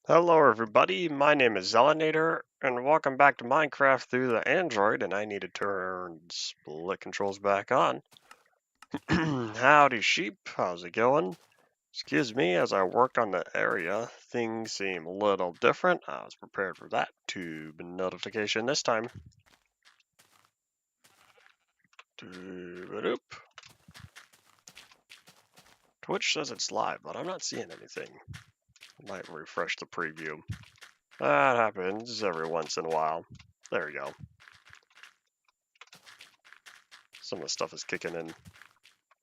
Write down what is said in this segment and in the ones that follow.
Hello everybody, my name is Zelinator, and welcome back to Minecraft through the Android, and I need to turn split controls back on. Howdy sheep, how's it going? Excuse me, as I worked on the area, things seem a little different. I was prepared for that tube notification this time. Doo-ba-doop. Twitch says it's live, but I'm not seeing anything. Might refresh the preview. That happens every once in a while. There we go. Some of the stuff is kicking in. It's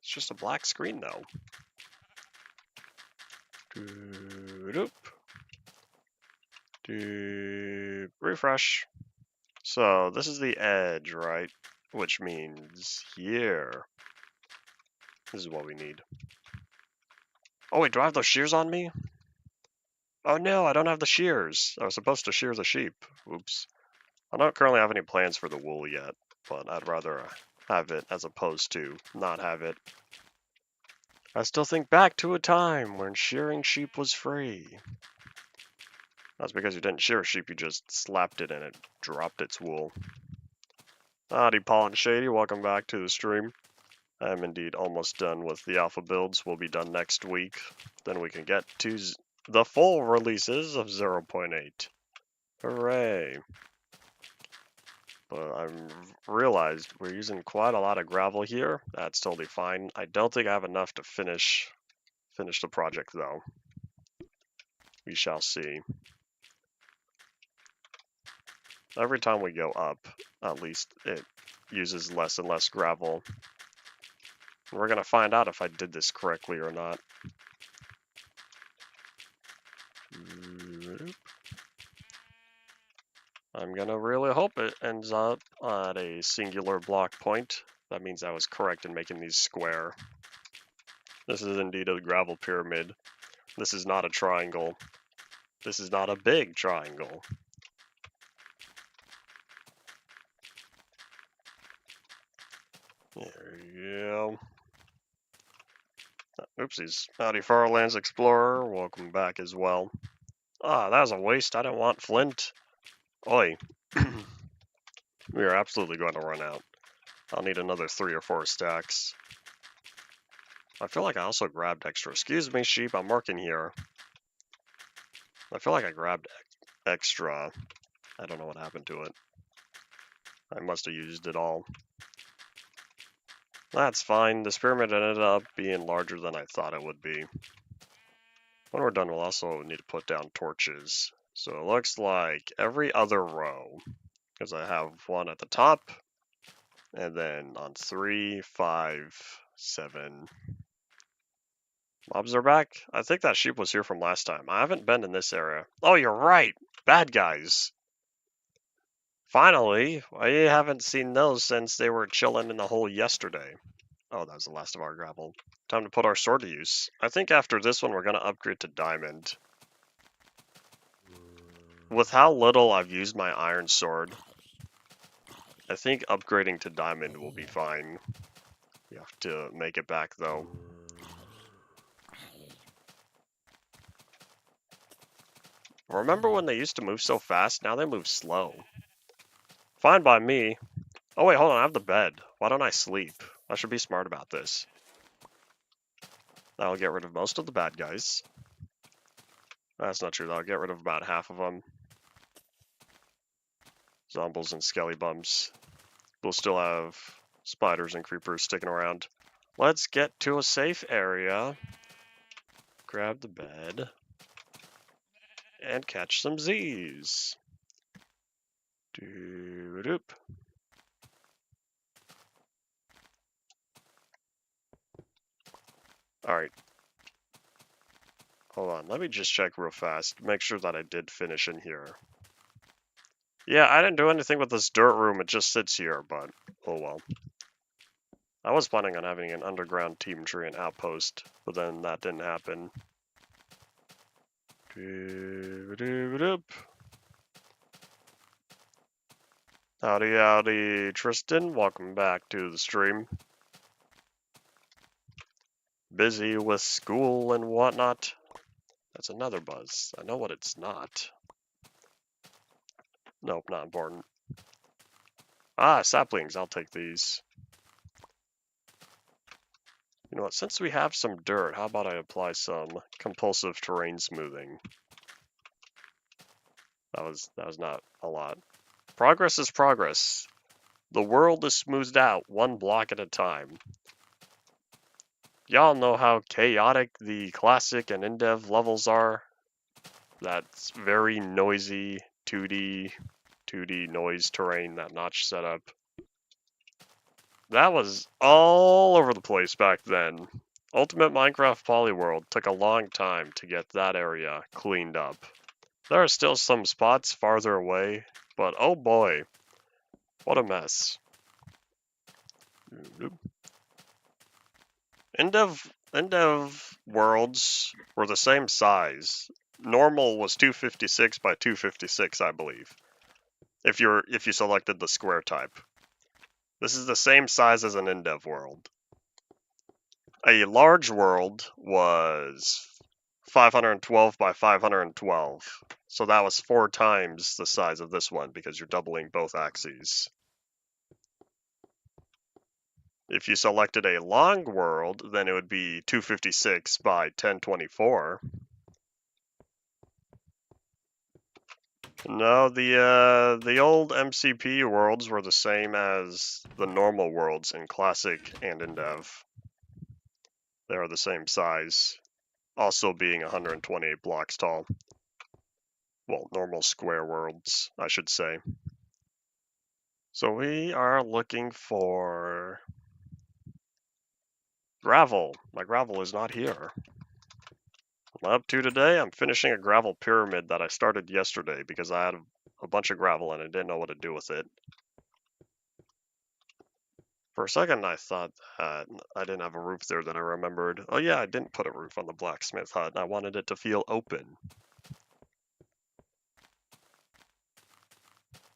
just a black screen though. Doop. Doop. Refresh. So this is the edge, right? Which means here. This is what we need. Oh wait, do I have those shears on me? Oh no, I don't have the shears. I was supposed to shear the sheep. Oops. I don't currently have any plans for the wool yet, but I'd rather have it as opposed to not have it. I still think back to a time when shearing sheep was free. That's because you didn't shear a sheep, you just slapped it and it dropped its wool. Howdy, Paul and Shady, welcome back to the stream. I am indeed almost done with the alpha builds. We'll be done next week. Then we can get to the full releases of 0.8. Hooray. But I've realized we're using quite a lot of gravel here. That's totally fine. I don't think I have enough to finish the project though. We shall see. Every time we go up, at least it uses less and less gravel. We're going to find out if I did this correctly or not. I'm going to really hope it ends up at a singular block point. That means I was correct in making these square. This is indeed a gravel pyramid. This is not a triangle. This is not a big triangle. There you go. Oopsies. Howdy, Farlands Explorer. Welcome back as well. Ah, that was a waste. I didn't want flint. Oi. We are absolutely going to run out. I'll need another 3 or 4 stacks. I feel like I also grabbed extra. Excuse me, sheep, I'm working here. I feel like I grabbed extra. I don't know what happened to it. I must have used it all. That's fine. This pyramid ended up being larger than I thought it would be. When we're done, we'll also need to put down torches. So it looks like every other row, because I have one at the top, and then on 3, 5, 7. Mobs are back? I think that sheep was here from last time. I haven't been in this area. Oh, you're right! Bad guys! Finally! I haven't seen those since they were chilling in the hole yesterday. Oh, that was the last of our gravel. Time to put our sword to use. I think after this one we're going to upgrade to diamond. With how little I've used my iron sword, I think upgrading to diamond will be fine. We have to make it back though. Remember when they used to move so fast? Now they move slow. Fine by me. Oh wait, hold on, I have the bed. Why don't I sleep? I should be smart about this. That'll get rid of most of the bad guys. That's not true, that'll get rid of about half of them. Zombies and skelly bums. We'll still have spiders and creepers sticking around. Let's get to a safe area. Grab the bed. And catch some Z's. Doo-doop. Alright. Hold on, let me just check real fast. Make sure that I did finish in here. Yeah, I didn't do anything with this dirt room, it just sits here, but oh well. I was planning on having an underground team tree and outpost, but then that didn't happen. Doo-doop. Howdy, howdy, Tristan. Welcome back to the stream. Busy with school and whatnot. That's another buzz. I know what it's not. Nope, not important. Ah, saplings. I'll take these. You know what? Since we have some dirt, how about I apply some compulsive terrain smoothing? That was not a lot. Progress is progress. The world is smoothed out one block at a time. Y'all know how chaotic the classic and in-dev levels are? That's very noisy 2D noise terrain, that notch setup. That was all over the place back then. Ultimate Minecraft Polyworld took a long time to get that area cleaned up. There are still some spots farther away, but oh boy, what a mess. In-dev worlds were the same size. Normal was 256 by 256, I believe. If you selected the square type. This is the same size as an in-dev world. A large world was 512 by 512. So that was 4 times the size of this one because you're doubling both axes. If you selected a long world, then it would be 256 by 1024. No, the old MCP worlds were the same as the normal worlds in Classic and in Dev. They are the same size, also being 128 blocks tall. Well, normal square worlds, I should say. So we are looking for gravel. My gravel is not here. What I'm up to today, I'm finishing a gravel pyramid that I started yesterday because I had a bunch of gravel and I didn't know what to do with it. For a second, I thought that I didn't have a roof there, then I remembered, oh yeah, I didn't put a roof on the blacksmith hut, and I wanted it to feel open.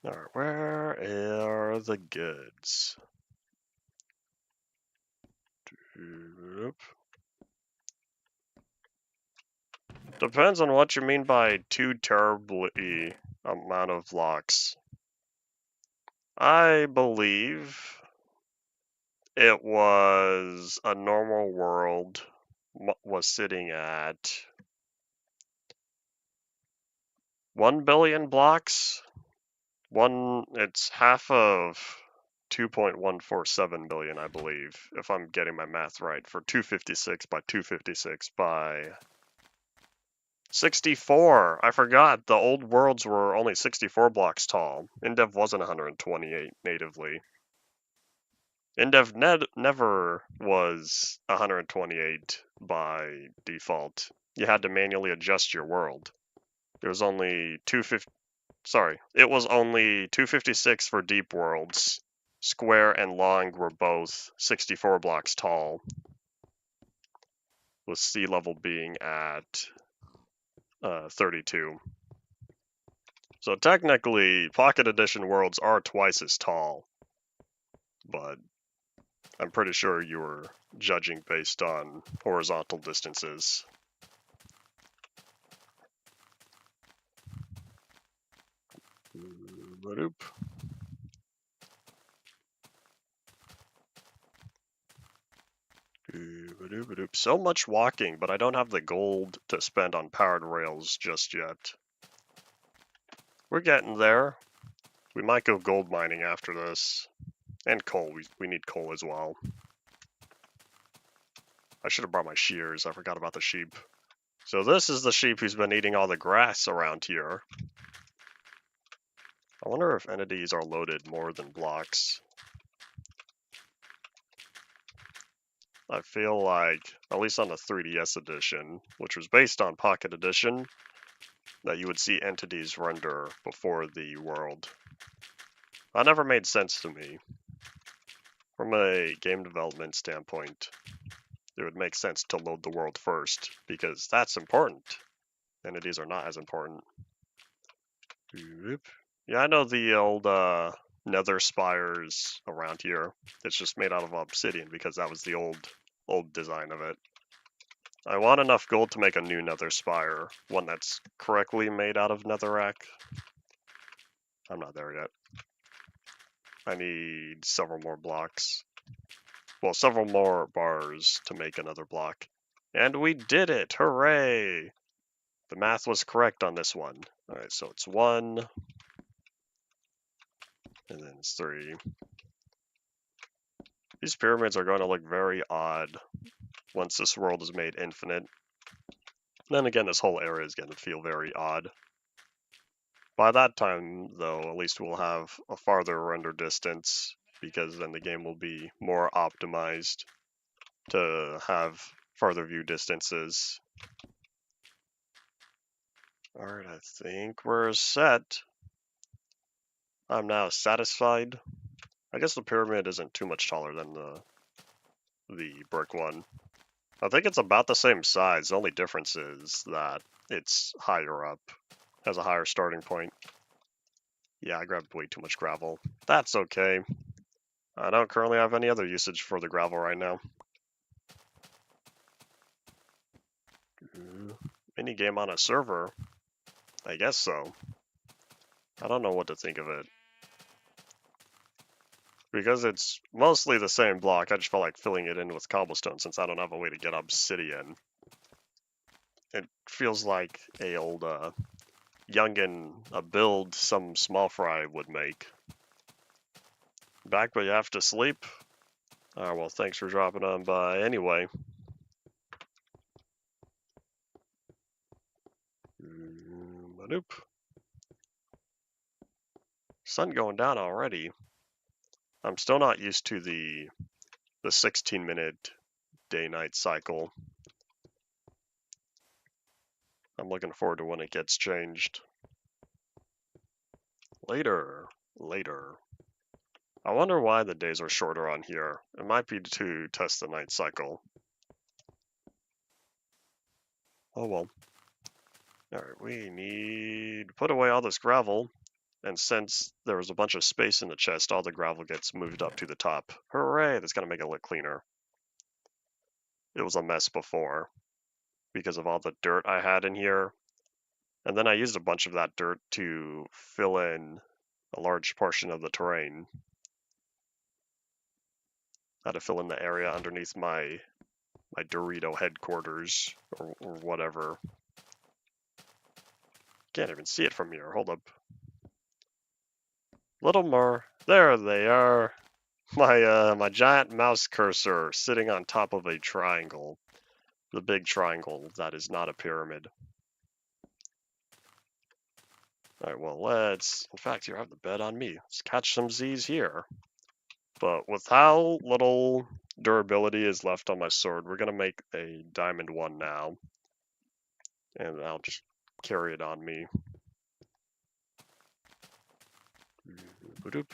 Alright, where are the goods? Depends on what you mean by too terribly amount of blocks. I believe it was a normal world was sitting at 1 billion blocks. It's half of 2.147 billion, I believe, if I'm getting my math right, for 256 by 256 by 64. I forgot the old worlds were only 64 blocks tall. InDev wasn't 128 natively. InDev never was 128 by default. You had to manually adjust your world. It was only 256 for deep worlds. Square and long were both 64 blocks tall, with sea level being at 32. So technically, Pocket Edition worlds are twice as tall, but I'm pretty sure you were judging based on horizontal distances. So much walking, but I don't have the gold to spend on powered rails just yet. We're getting there. We might go gold mining after this. And coal, we need coal as well. I should have brought my shears, I forgot about the sheep. So this is the sheep who's been eating all the grass around here. I wonder if entities are loaded more than blocks. I feel like, at least on the 3DS edition, which was based on Pocket Edition, that you would see entities render before the world. That never made sense to me. From a game development standpoint, it would make sense to load the world first, because that's important. Entities are not as important. Yeah, I know the old nether spires around here. It's just made out of obsidian because that was the old design of it. I want enough gold to make a new nether spire, one that's correctly made out of netherrack. I'm not there yet. I need several more blocks. Well, several more bars to make another block. And we did it! Hooray! The math was correct on this one. Alright, so it's 1, and then it's 3. These pyramids are going to look very odd once this world is made infinite. Then again, this whole area is going to feel very odd. By that time, though, at least we'll have a farther render distance, because then the game will be more optimized to have farther view distances. Alright, I think we're set. I'm now satisfied. I guess the pyramid isn't too much taller than the brick one. I think it's about the same size. The only difference is that it's higher up, has a higher starting point. Yeah, I grabbed way too much gravel. That's okay. I don't currently have any other usage for the gravel right now. Mini game on a server? I guess so. I don't know what to think of it. Because it's mostly the same block, I just felt like filling it in with cobblestone since I don't have a way to get obsidian. It feels like a old youngin' a build some small fry would make. Back but you have to sleep? Well, thanks for dropping on by anyway. Nope. Sun going down already. I'm still not used to the 16-minute day-night cycle. I'm looking forward to when it gets changed. Later. I wonder why the days are shorter on here. It might be to test the night cycle. Oh well. Alright, we need to put away all this gravel. And since there was a bunch of space in the chest, all the gravel gets moved up to the top. Hooray! That's gonna make it look cleaner. It was a mess before because of all the dirt I had in here. And then I used a bunch of that dirt to fill in a large portion of the terrain. I had to fill in the area underneath my Dorito headquarters or whatever. Can't even see it from here. Hold up. Little more. There they are. My giant mouse cursor sitting on top of a triangle. The big triangle that is not a pyramid. Alright, well, let's... In fact, here, I have the bed on me. Let's catch some Z's here. But with how little durability is left on my sword, we're going to make a diamond one now. And I'll just carry it on me.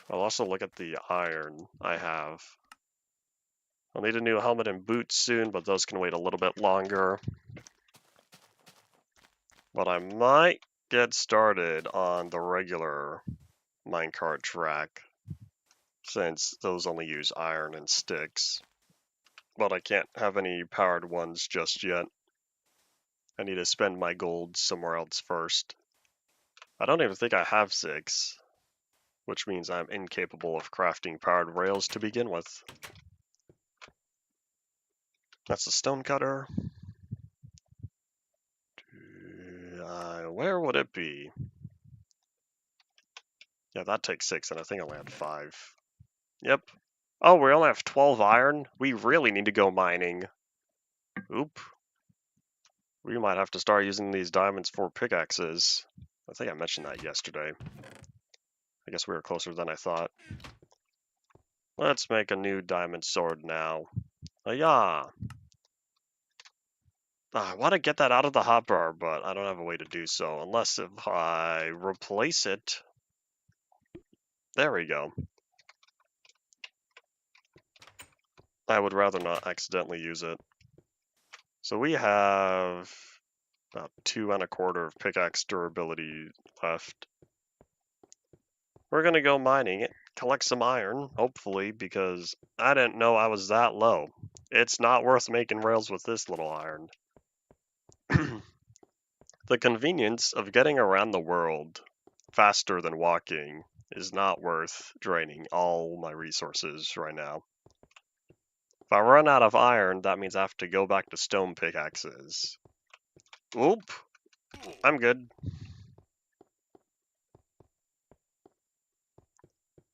I'll also look at the iron I have. I'll need a new helmet and boots soon, but those can wait a little bit longer. But I might get started on the regular minecart track, since those only use iron and sticks. But I can't have any powered ones just yet. I need to spend my gold somewhere else first. I don't even think I have 6, which means I'm incapable of crafting powered rails to begin with. That's a stone cutter. Where would it be? Yeah, that takes 6, and I think I only had 5. Yep. Oh, we only have 12 iron? We really need to go mining. Oop. We might have to start using these diamonds for pickaxes. I think I mentioned that yesterday. I guess we were closer than I thought. Let's make a new diamond sword now. Yeah. I want to get that out of the hotbar, but I don't have a way to do so, unless if I replace it. There we go. I would rather not accidentally use it. So we have about 2 1/4 of pickaxe durability left. We're gonna go mining it, collect some iron, hopefully, because I didn't know I was that low. It's not worth making rails with this little iron. The convenience of getting around the world faster than walking is not worth draining all my resources right now. If I run out of iron, that means I have to go back to stone pickaxes. Oop, I'm good.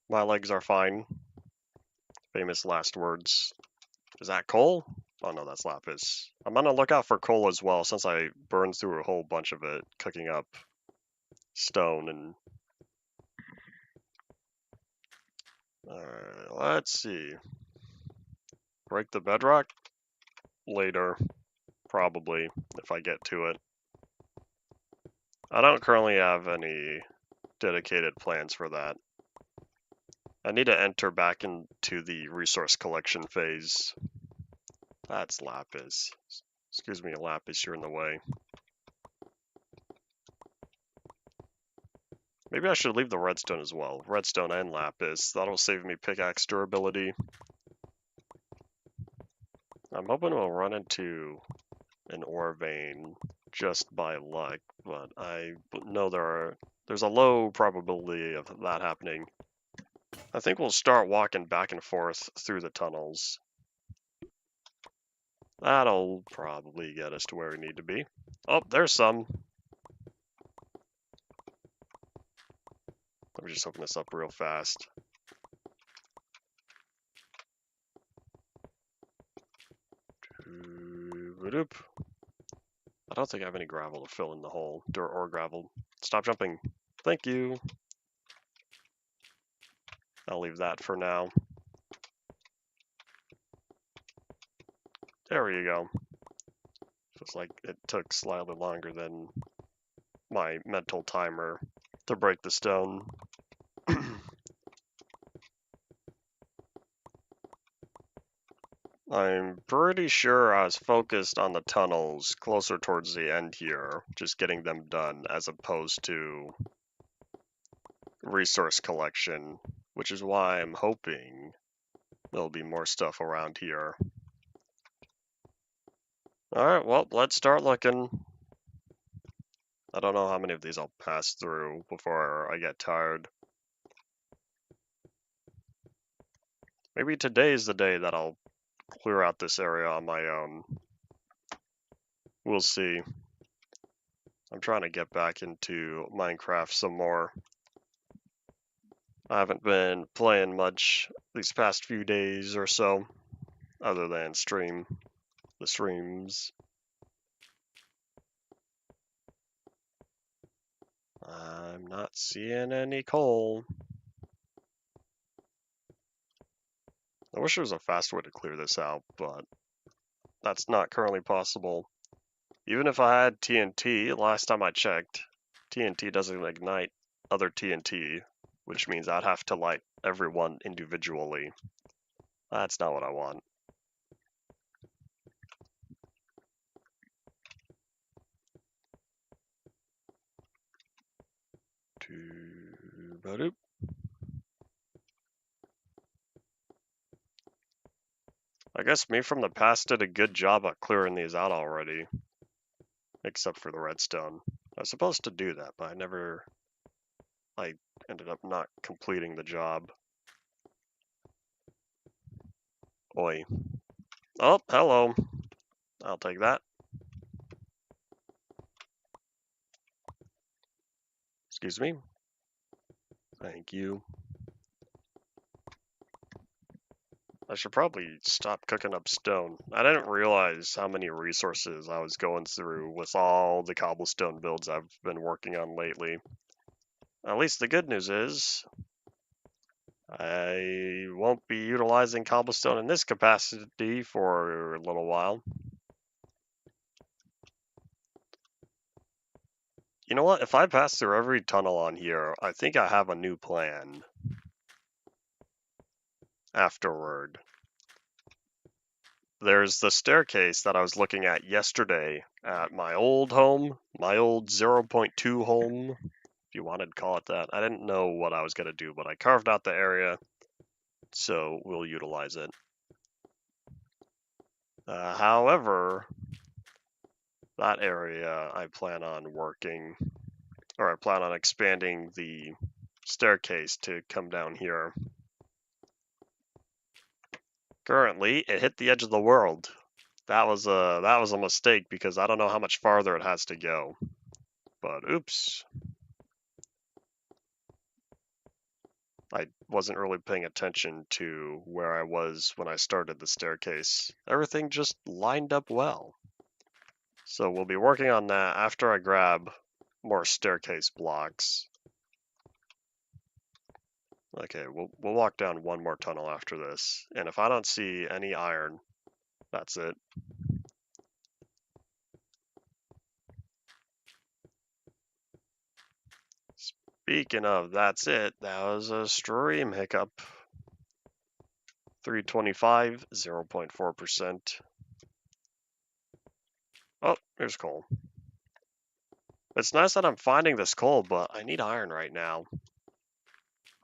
My legs are fine. Famous last words. Is that coal? Oh no, that's lapis. I'm on the lookout for coal as well, since I burned through a whole bunch of it, cooking up stone and... Alright, let's see. Break the bedrock? Later, probably, if I get to it. I don't currently have any dedicated plans for that. I need to enter back into the resource collection phase. That's lapis. Excuse me, lapis, you're in the way. Maybe I should leave the redstone as well. Redstone and lapis. That'll save me pickaxe durability. I'm hoping we'll run into an ore vein just by luck, but I know there's a low probability of that happening. I think we'll start walking back and forth through the tunnels. That'll probably get us to where we need to be. Oh, there's some. Let me just open this up real fast. I don't think I have any gravel to fill in the hole. Dirt or gravel. Stop jumping. Thank you. I'll leave that for now. There we go. Feels like it took slightly longer than my mental timer to break the stone. I'm pretty sure I was focused on the tunnels closer towards the end here, just getting them done, as opposed to resource collection, which is why I'm hoping there'll be more stuff around here. Alright, well, let's start looking. I don't know how many of these I'll pass through before I get tired. Maybe today's the day that I'll clear out this area on my own. We'll see. I'm trying to get back into Minecraft some more. I haven't been playing much these past few days or so, other than the streams. I'm not seeing any coal. I wish there was a fast way to clear this out, but that's not currently possible. Even if I had TNT, last time I checked, TNT doesn't ignite other TNT, which means I'd have to light everyone individually. That's not what I want. I guess me from the past did a good job at clearing these out already. Except for the redstone. I was supposed to do that, but I ended up not completing the job. Oi. Oh, hello. I'll take that. Excuse me. Thank you. I should probably stop cooking up stone. I didn't realize how many resources I was going through with all the cobblestone builds I've been working on lately. At least the good news is, I won't be utilizing cobblestone in this capacity for a little while. You know what? If I pass through every tunnel on here, I think I have a new plan afterward. There's the staircase that I was looking at yesterday at my old home, my old 0.2 home, if you wanted to call it that. I didn't know what I was going to do, but I carved out the area, so we'll utilize it. However, that area I plan on working, or I plan on expanding the staircase to come down here. Currently, it hit the edge of the world. That was a mistake because I don't know how much farther it has to go. But oops. I wasn't really paying attention to where I was when I started the staircase. Everything just lined up well. So we'll be working on that after I grab more staircase blocks. Okay, we'll walk down one more tunnel after this. And if I don't see any iron, that's it. Speaking of that's it, that was a stream hiccup. 325, 0.4%. Oh, there's coal. It's nice that I'm finding this coal, but I need iron right now.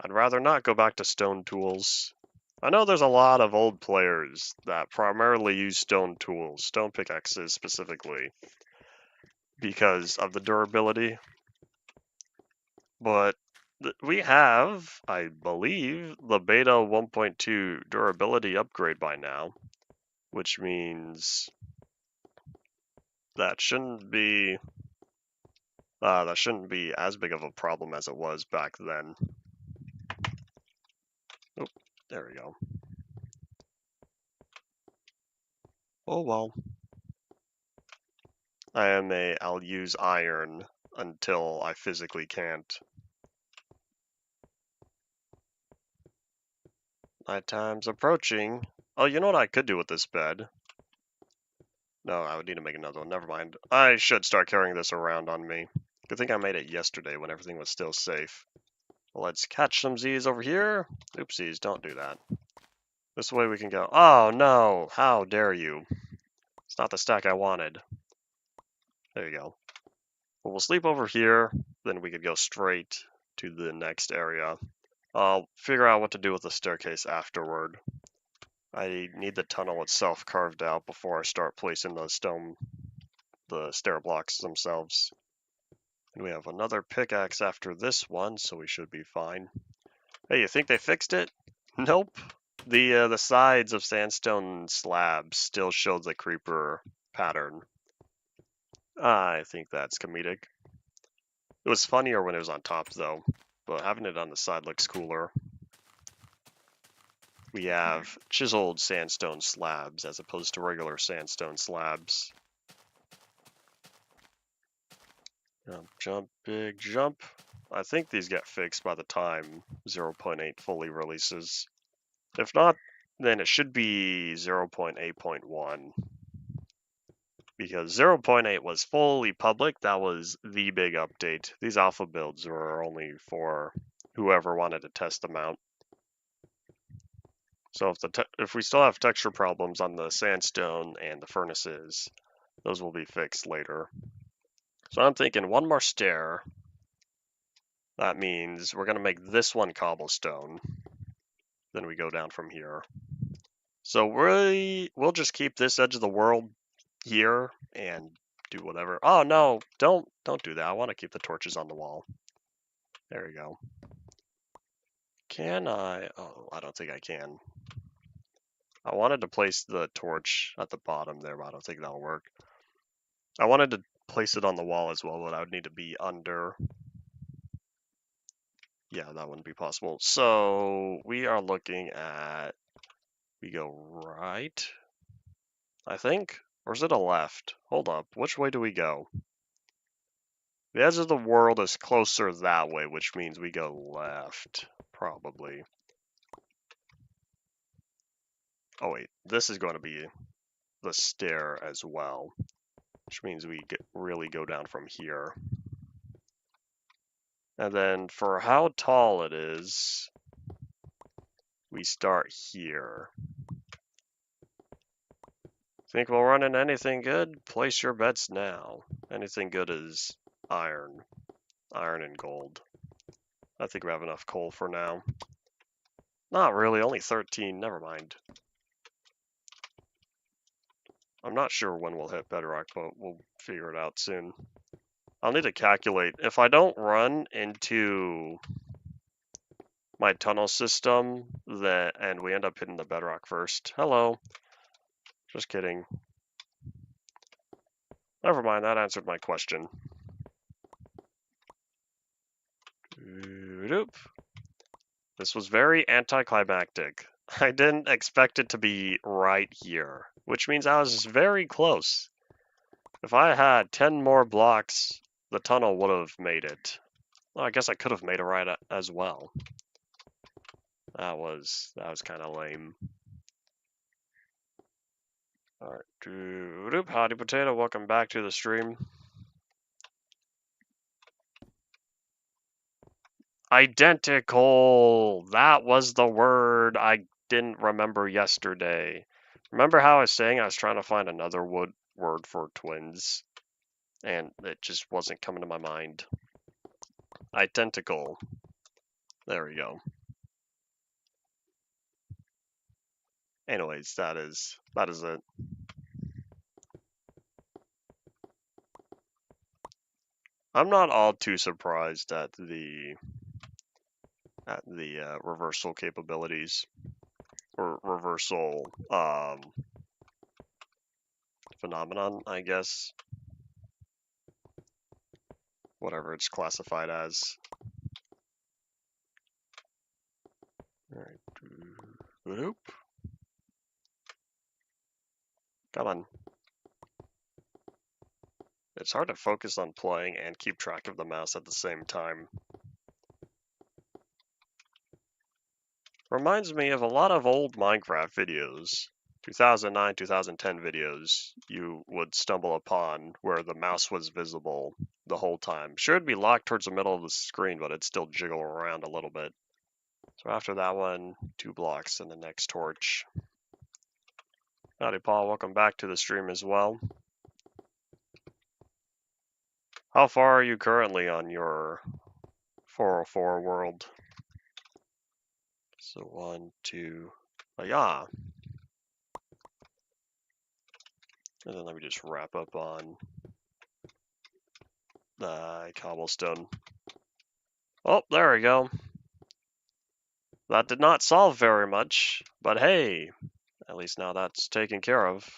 I'd rather not go back to stone tools. I know there's a lot of old players that primarily use stone tools, stone pickaxes specifically, because of the durability. But we have, I believe, the beta 1.2 durability upgrade by now, which means that shouldn't be as big of a problem as it was back then. Oh, there we go. Oh well. I'll use iron until I physically can't. Nighttime's approaching. Oh, you know what I could do with this bed? No, I would need to make another one. Never mind. I should start carrying this around on me. Good thing I made it yesterday when everything was still safe. Well, let's catch some Z's over here. Oopsies, don't do that. This way we can go. Oh no, how dare you. It's not the stack I wanted. There you go. Well, we'll sleep over here, then we could go straight to the next area. I'll figure out what to do with the staircase afterward. I need the tunnel itself carved out before I start placing the stair blocks themselves. And we have another pickaxe after this one, so we should be fine. Hey, you think they fixed it? Nope. The sides of sandstone slabs still show the creeper pattern. I think that's comedic. It was funnier when it was on top though, but having it on the side looks cooler. We have chiseled sandstone slabs as opposed to regular sandstone slabs. Jump, jump, big jump. I think these get fixed by the time 0.8 fully releases. If not, then it should be 0.8.1. Because 0.8 was fully public, that was the big update. These alpha builds were only for whoever wanted to test them out. So if we still have texture problems on the sandstone and the furnaces, those will be fixed later. So I'm thinking one more stair. That means we're going to make this one cobblestone. Then we go down from here. So we'll just keep this edge of the world here and do whatever. Oh no, don't do that. I want to keep the torches on the wall. There we go. Can I? Oh, I don't think I can. I wanted to place the torch at the bottom there, but I don't think that'll work. I wanted to place it on the wall as well, but I would need to be under. Yeah, that wouldn't be possible. So we are looking at, we go right, I think, or is it a left? Hold up, which way do we go? The edge of the world is closer that way, which means we go left, probably. Oh wait, this is going to be the stair as well, which means we really go down from here. And then for how tall it is, we start here. Think we'll run in anything good? Place your bets now. Anything good is iron. Iron and gold. I think we have enough coal for now. Not really, only 13, never mind. I'm not sure when we'll hit bedrock, but we'll figure it out soon. I'll need to calculate. If I don't run into my tunnel system, and we end up hitting the bedrock first. Hello. Just kidding. Never mind, that answered my question. This was very anticlimactic. I didn't expect it to be right here, which means I was very close. If I had 10 more blocks, the tunnel would have made it. Well, I guess I could have made it right as well. That was kind of lame. Alright, howdy potato, welcome back to the stream. Identical! That was the word I didn't remember yesterday. Remember how I was saying I was trying to find another word for twins? And it just wasn't coming to my mind. Identical. There we go. Anyways, that is it. I'm not all too surprised at the reversal capabilities or reversal phenomenon, I guess. Whatever it's classified as. Alright. Come on. It's hard to focus on playing and keep track of the mouse at the same time. Reminds me of a lot of old Minecraft videos. 2009, 2010 videos you would stumble upon where the mouse was visible the whole time. Sure, it'd be locked towards the middle of the screen, but it'd still jiggle around a little bit. So after that one, 2 blocks and the next torch. Howdy, Paul. Welcome back to the stream as well. How far are you currently on your 404 world? So 1, 2, yeah. And then let me just wrap up on the cobblestone. Oh, there we go. That did not solve very much, but hey, at least now that's taken care of.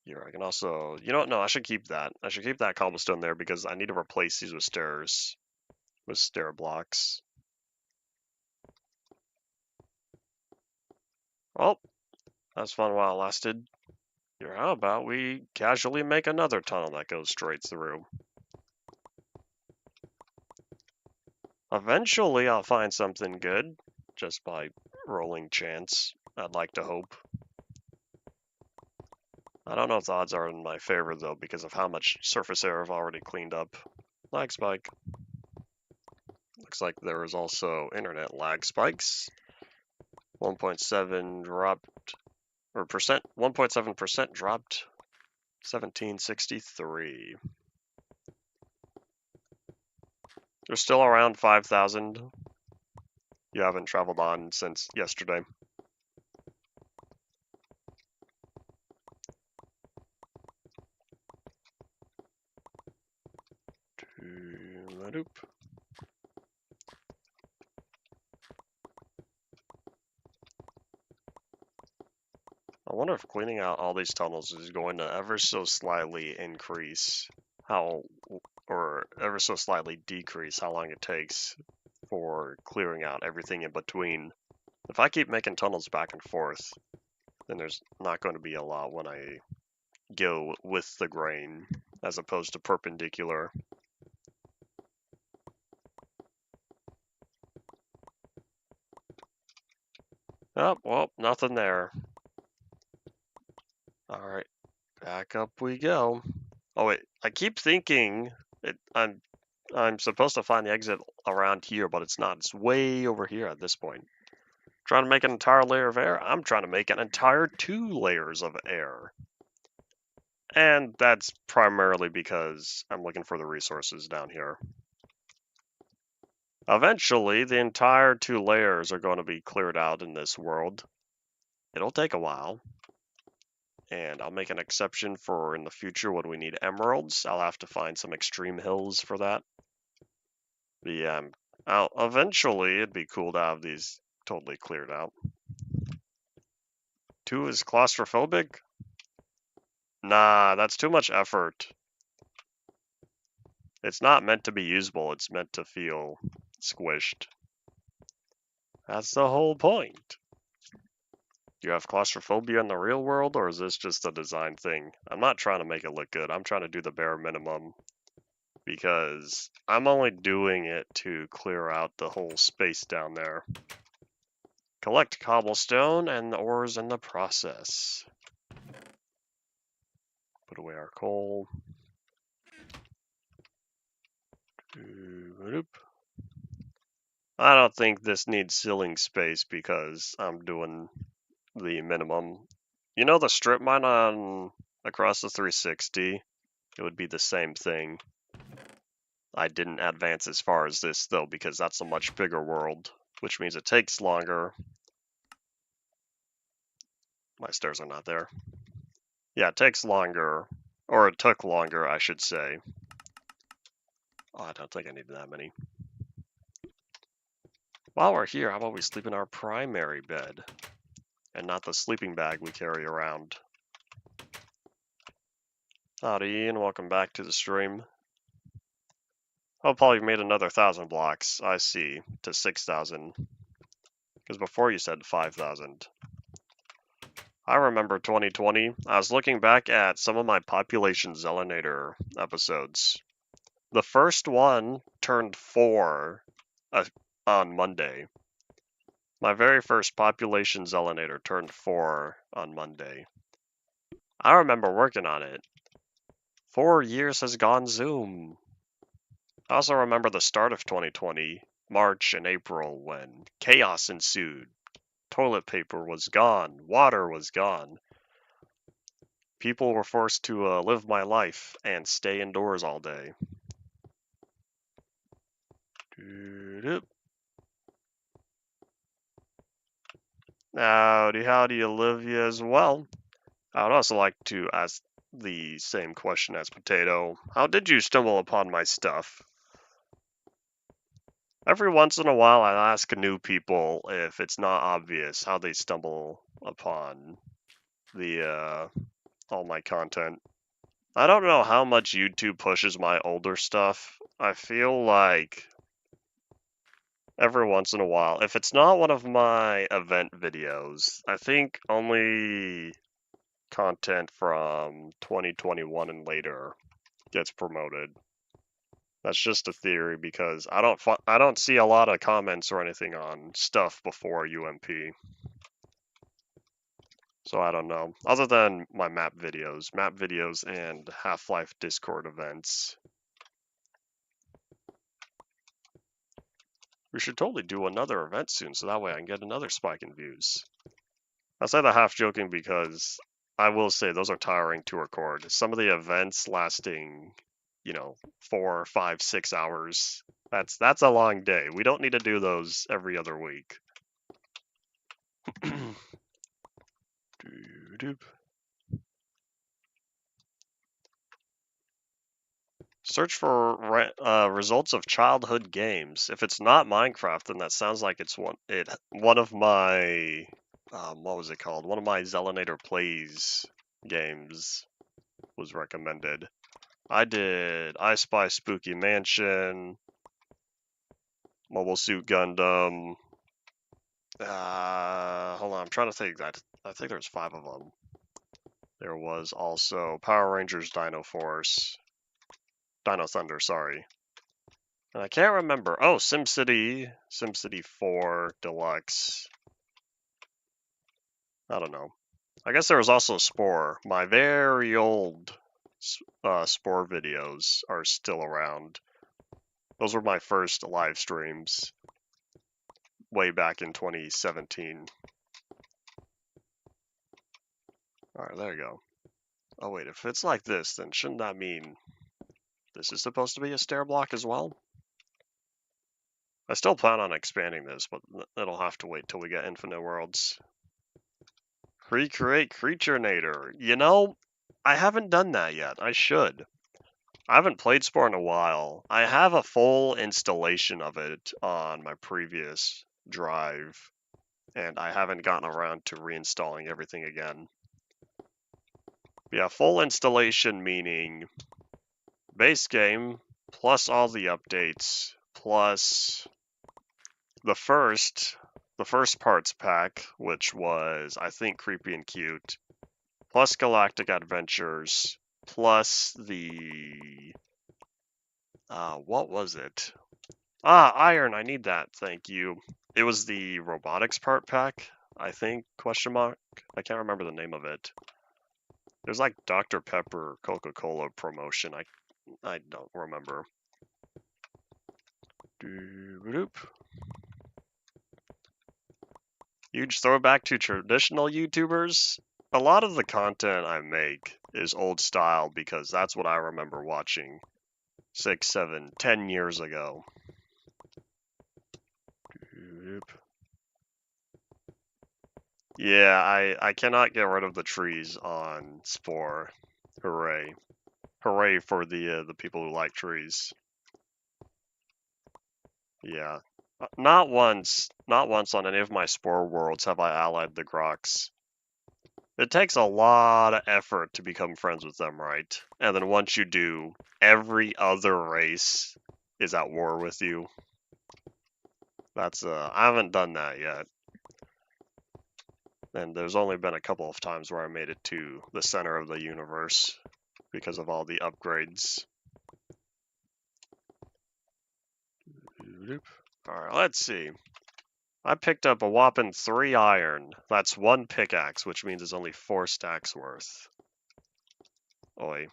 Here, I can also, you know what, no, I should keep that. I should keep that cobblestone there because I need to replace these with stairs, with stair blocks. Well, that's fun while it lasted. Here, how about we casually make another tunnel that goes straight through? Eventually I'll find something good, just by rolling chance, I'd like to hope. I don't know if the odds are in my favor though, because of how much surface area I've already cleaned up. Lag spike. Looks like there is also internet lag spikes. 1.7 dropped, or percent, 1.7% dropped. 1763. They're still around 5,000. You haven't traveled on since yesterday. I wonder if cleaning out all these tunnels is going to ever so slightly increase how, or ever so slightly decrease how long it takes for clearing out everything in between. If I keep making tunnels back and forth, then there's not going to be a lot when I go with the grain as opposed to perpendicular. Oh, well, nothing there. Alright, back up we go. Oh wait, I keep thinking I'm supposed to find the exit around here, but it's not. It's way over here at this point. Trying to make an entire layer of air? I'm trying to make an entire 2 layers of air. And that's primarily because I'm looking for the resources down here. Eventually, the entire 2 layers are going to be cleared out in this world. It'll take a while. And I'll make an exception for in the future when we need emeralds. I'll have to find some extreme hills for that. But yeah, eventually it'd be cool to have these totally cleared out. 2 is claustrophobic? Nah, that's too much effort. It's not meant to be usable, it's meant to feel squished. That's the whole point. Do you have claustrophobia in the real world, or is this just a design thing? I'm not trying to make it look good, I'm trying to do the bare minimum. Because I'm only doing it to clear out the whole space down there. Collect cobblestone and the ores in the process. Put away our coal. I don't think this needs ceiling space because I'm doing the minimum. You know the strip mine on across the 360? It would be the same thing. I didn't advance as far as this though because that's a much bigger world, which means it takes longer. My stairs are not there. Yeah, it takes longer, or it took longer, I should say. Oh, I don't think I need that many. While we're here, how about we sleep in our primary bed, and not the sleeping bag we carry around. Howdy, Ian, welcome back to the stream. Oh, Paul, you've made another 1,000 blocks, I see, to 6,000. Because before you said 5,000. I remember 2020, I was looking back at some of my Population Zelinator episodes. The first one turned 4 on Monday. My very first Population Zelinator turned 4 on Monday. I remember working on it. 4 years has gone zoom. I also remember the start of 2020, March and April, when chaos ensued. Toilet paper was gone, water was gone. People were forced to live my life and stay indoors all day. Howdy, Olivia, as well. I would also like to ask the same question as Potato. How did you stumble upon my stuff? Every once in a while, I ask new people if it's not obvious how they stumble upon the all my content. I don't know how much YouTube pushes my older stuff. I feel like every once in a while, if it's not one of my event videos, I think only content from 2021 and later gets promoted. That's just a theory because I don't see a lot of comments or anything on stuff before UMP. So I don't know. Other than my map videos and Half-Life Discord events. We should totally do another event soon so that way I can get another spike in views. I say that half joking because I will say those are tiring to record. Some of the events lasting, 4, 5, 6 hours. That's a long day. We don't need to do those every other week. Search for results of childhood games. If it's not Minecraft, then that sounds like it's one of my what was it called? One of my Zelinator Plays games was recommended. I did I Spy Spooky Mansion, Mobile Suit Gundam. Hold on, I'm trying to think. I think there's 5 of them. There was also Power Rangers Dino Force. Dino Thunder, sorry. And I can't remember. Oh, SimCity 4 Deluxe. I don't know. I guess there was also Spore. My very old Spore videos are still around. Those were my first live streams way back in 2017. Alright, there you go. Oh wait, if it's like this, then shouldn't that mean this is supposed to be a stair block as well? I still plan on expanding this, but it'll have to wait till we get infinite worlds. Recreate CreatureNator. You know, I haven't done that yet. I should. I haven't played Spore in a while. I have a full installation of it on my previous drive, and I haven't gotten around to reinstalling everything again. Yeah, full installation meaning base game plus all the updates plus the first parts pack, which was I think creepy and cute, plus Galactic Adventures, plus the what was it? Iron, I need that, thank you. It was the robotics part pack, I think, question mark. I can't remember the name of it. There's like Dr. Pepper Coca-Cola promotion. I don't remember. Huge throwback to traditional YouTubers. A lot of the content I make is old style because that's what I remember watching 6, 7, 10 years ago. Yeah, I cannot get rid of the trees on Spore. Hooray. Hooray for the people who like trees. Yeah. Not once on any of my Spore worlds have I allied the Grox. It takes a lot of effort to become friends with them, right? And then once you do, every other race is at war with you. That's I haven't done that yet. And there's only been a couple of times where I made it to the center of the universe because of all the upgrades. Alright, let's see. I picked up a whopping 3 iron. That's 1 pickaxe, which means it's only 4 stacks worth. Oi.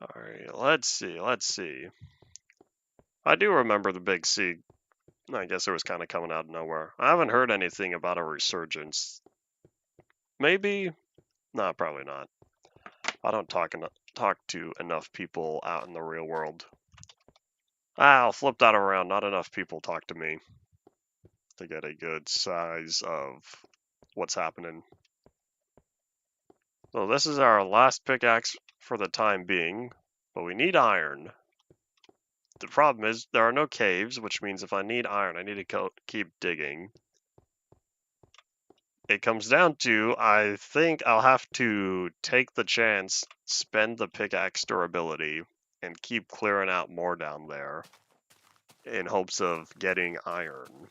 Alright, let's see. I do remember the big sea. I guess it was kind of coming out of nowhere. I haven't heard anything about a resurgence. Maybe? No, probably not. I don't talk to enough people out in the real world. I'll flip that around. Not enough people talk to me to get a good size of what's happening. So this is our last pickaxe for the time being, but we need iron. The problem is there are no caves, which means if I need iron, I need to keep digging. It comes down to, I think I'll have to take the chance, spend the pickaxe durability, and keep clearing out more down there in hopes of getting iron.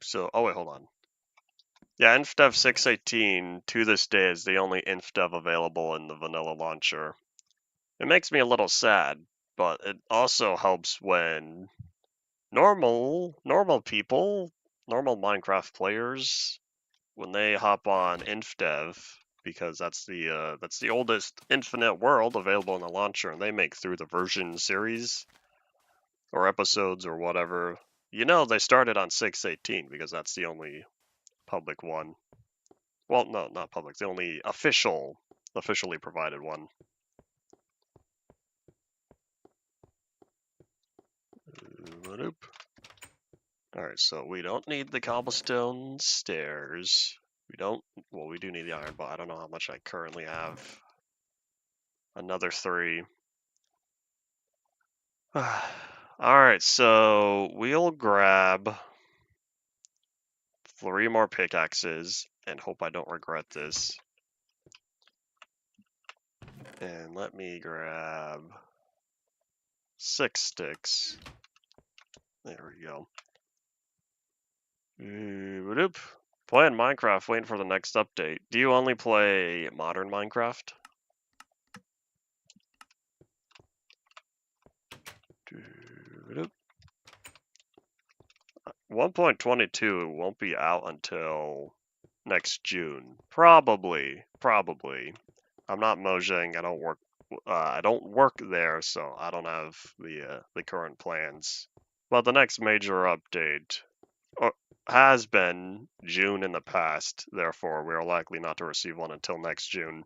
So, oh wait, hold on. Yeah, InfDev 6.18 to this day is the only InfDev available in the vanilla launcher. It makes me a little sad, but it also helps when normal people, normal Minecraft players, when they hop on InfDev, because that's the oldest infinite world available in the launcher, and they make through the version series or episodes or whatever. You know they started on 6.18 because that's the only public one. Well, no, not public. The only officially provided one. Alright, so we don't need the cobblestone stairs. We don't, well, we do need the iron, but I don't know how much I currently have. Another 3. Alright, so we'll grab 3 more pickaxes and hope I don't regret this. And let me grab 6 sticks. There we go. Playing Minecraft, waiting for the next update. Do you only play modern Minecraft? 1.22 won't be out until next June. Probably. I'm not Mojang. I don't work there, so I don't have the current plans. But the next major update has been June in the past. Therefore, we are likely not to receive one until next June.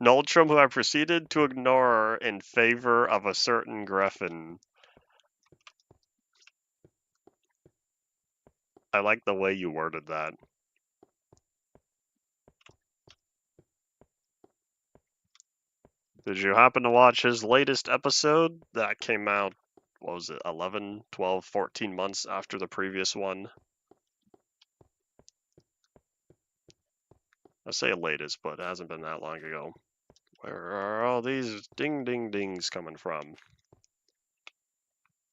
Noltrum, who I proceeded to ignore in favor of a certain Griffin. I like the way you worded that. Did you happen to watch his latest episode? That came out, what was it, 11, 12, 14 months after the previous one? I say latest, but it hasn't been that long ago. Where are all these ding ding dings coming from?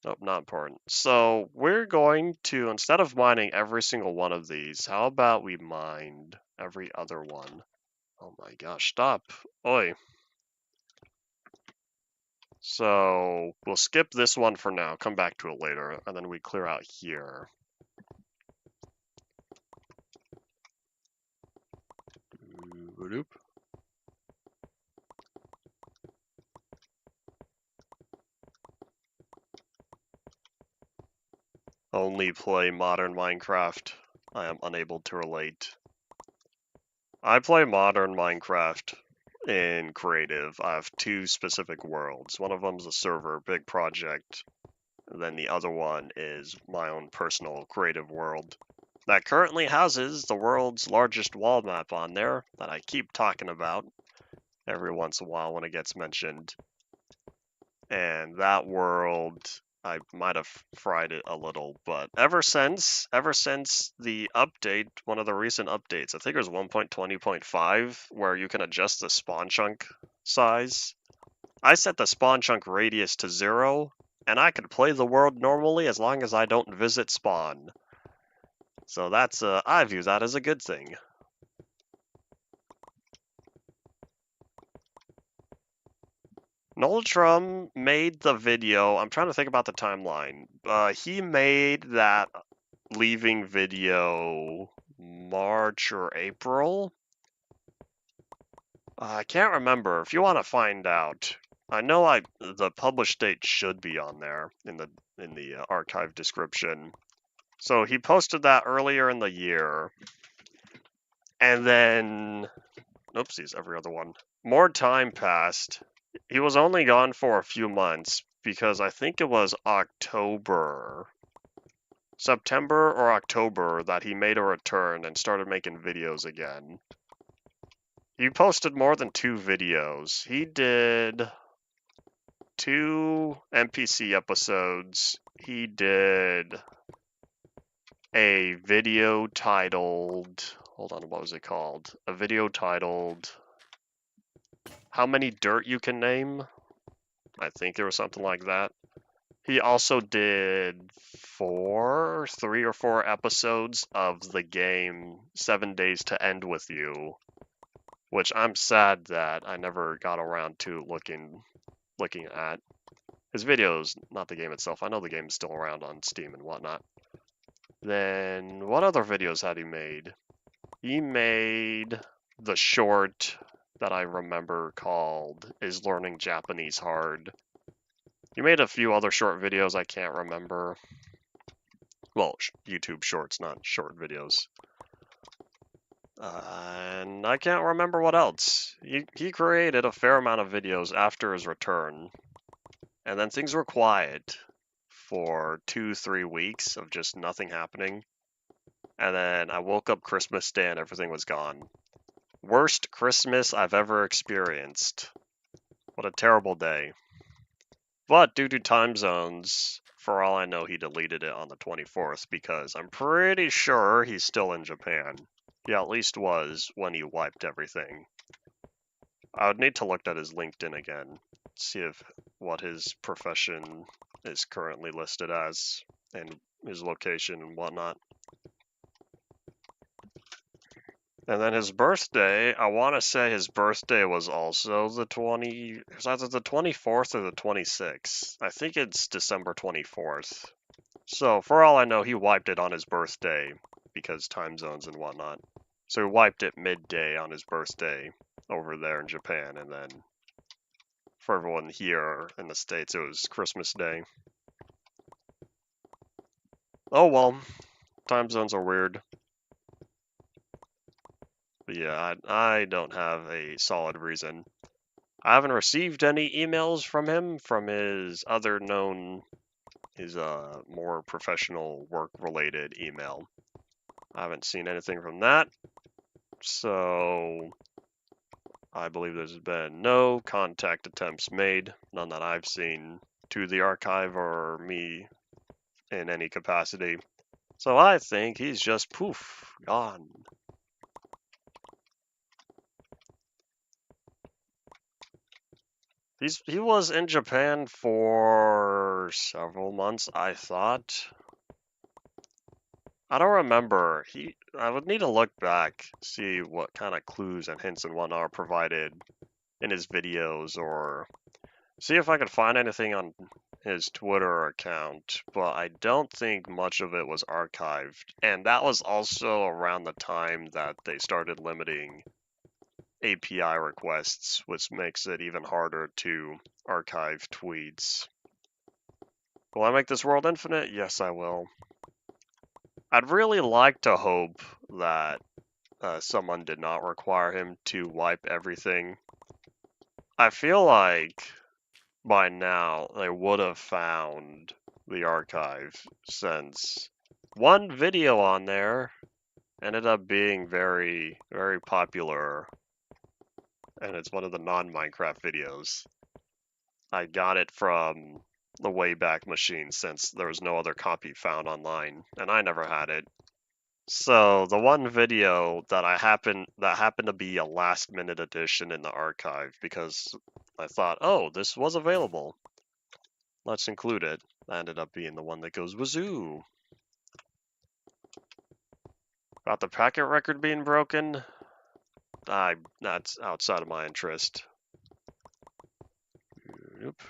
Nope, not important. So we're going to, instead of mining every single one of these, how about we mine every other one? Oh my gosh, stop. Oi. So we'll skip this one for now, come back to it later, and then we clear out here. Boop. Only play modern Minecraft. I am unable to relate. I play modern Minecraft in creative. I have two specific worlds. One of them's a server, big project. And then the other one is my own personal creative world that currently houses the world's largest wall map on there that I keep talking about every once in a while when it gets mentioned. And that world, I might have fried it a little, but ever since the update, one of the recent updates, I think it was 1.20.5, where you can adjust the spawn chunk size. I set the spawn chunk radius to 0, and I can play the world normally as long as I don't visit spawn. So that's, I view that as a good thing. Noltrum made the video, I'm trying to think about the timeline. He made that leaving video March or April? I can't remember. If you want to find out, I know the published date should be on there in the archive description. So he posted that earlier in the year, and then, oopsies, every other one. More time passed. He was only gone for a few months because I think it was September or October that he made a return and started making videos again. He posted more than 2 videos. He did 2 NPC episodes. He did a video titled, hold on, what was it called? A video titled How Many Dirt You Can Name? I think there was something like that. He also did 3 or 4 episodes of the game 7 Days to End With You, which I'm sad that I never got around to looking at. His videos, not the game itself. I know the game is still around on Steam and whatnot. Then, what other videos had he made? He made the short that I remember called Is Learning Japanese Hard? He made a few other short videos I can't remember. Well, YouTube shorts, not short videos. And I can't remember what else. He created a fair amount of videos after his return. And then things were quiet for 2-3 weeks of just nothing happening. And then I woke up Christmas Day and everything was gone. Worst Christmas I've ever experienced. What a terrible day. But due to time zones, for all I know, he deleted it on the 24th because I'm pretty sure he's still in Japan. He at least was when he wiped everything. I would need to look at his LinkedIn again, see if what his profession is currently listed as and his location and whatnot. And then his birthday, I want to say his birthday was also it was either the 24th or the 26th. I think it's December 24th. So for all I know, he wiped it on his birthday because time zones and whatnot. So he wiped it midday on his birthday over there in Japan, and then for everyone here in the States, it was Christmas Day. Oh well, time zones are weird. But Yeah, I don't have a solid reason. I haven't received any emails from him from his other known, his more professional work-related email. I haven't seen anything from that, so I believe there's been no contact attempts made, none that I've seen, to the archive or me in any capacity. So I think he's just poof, gone. He was in Japan for several months, I thought. I don't remember. I would need to look back, see what kind of clues and hints and whatnot are provided in his videos, or see if I could find anything on his Twitter account, but I don't think much of it was archived. And that was also around the time that they started limiting API requests, which makes it even harder to archive tweets. Will I make this world infinite? Yes, I will. I'd really like to hope that someone did not require him to wipe everything. I feel like by now they would have found the archive, since one video on there ended up being very, very popular, and it's one of the non-Minecraft videos. I got it from the Wayback Machine since there was no other copy found online, and I never had it. So the one video that happened to be a last minute addition in the archive, because I thought, oh, this was available, let's include it. That ended up being the one that goes wazoo. About the packet record being broken, that's outside of my interest. Nope.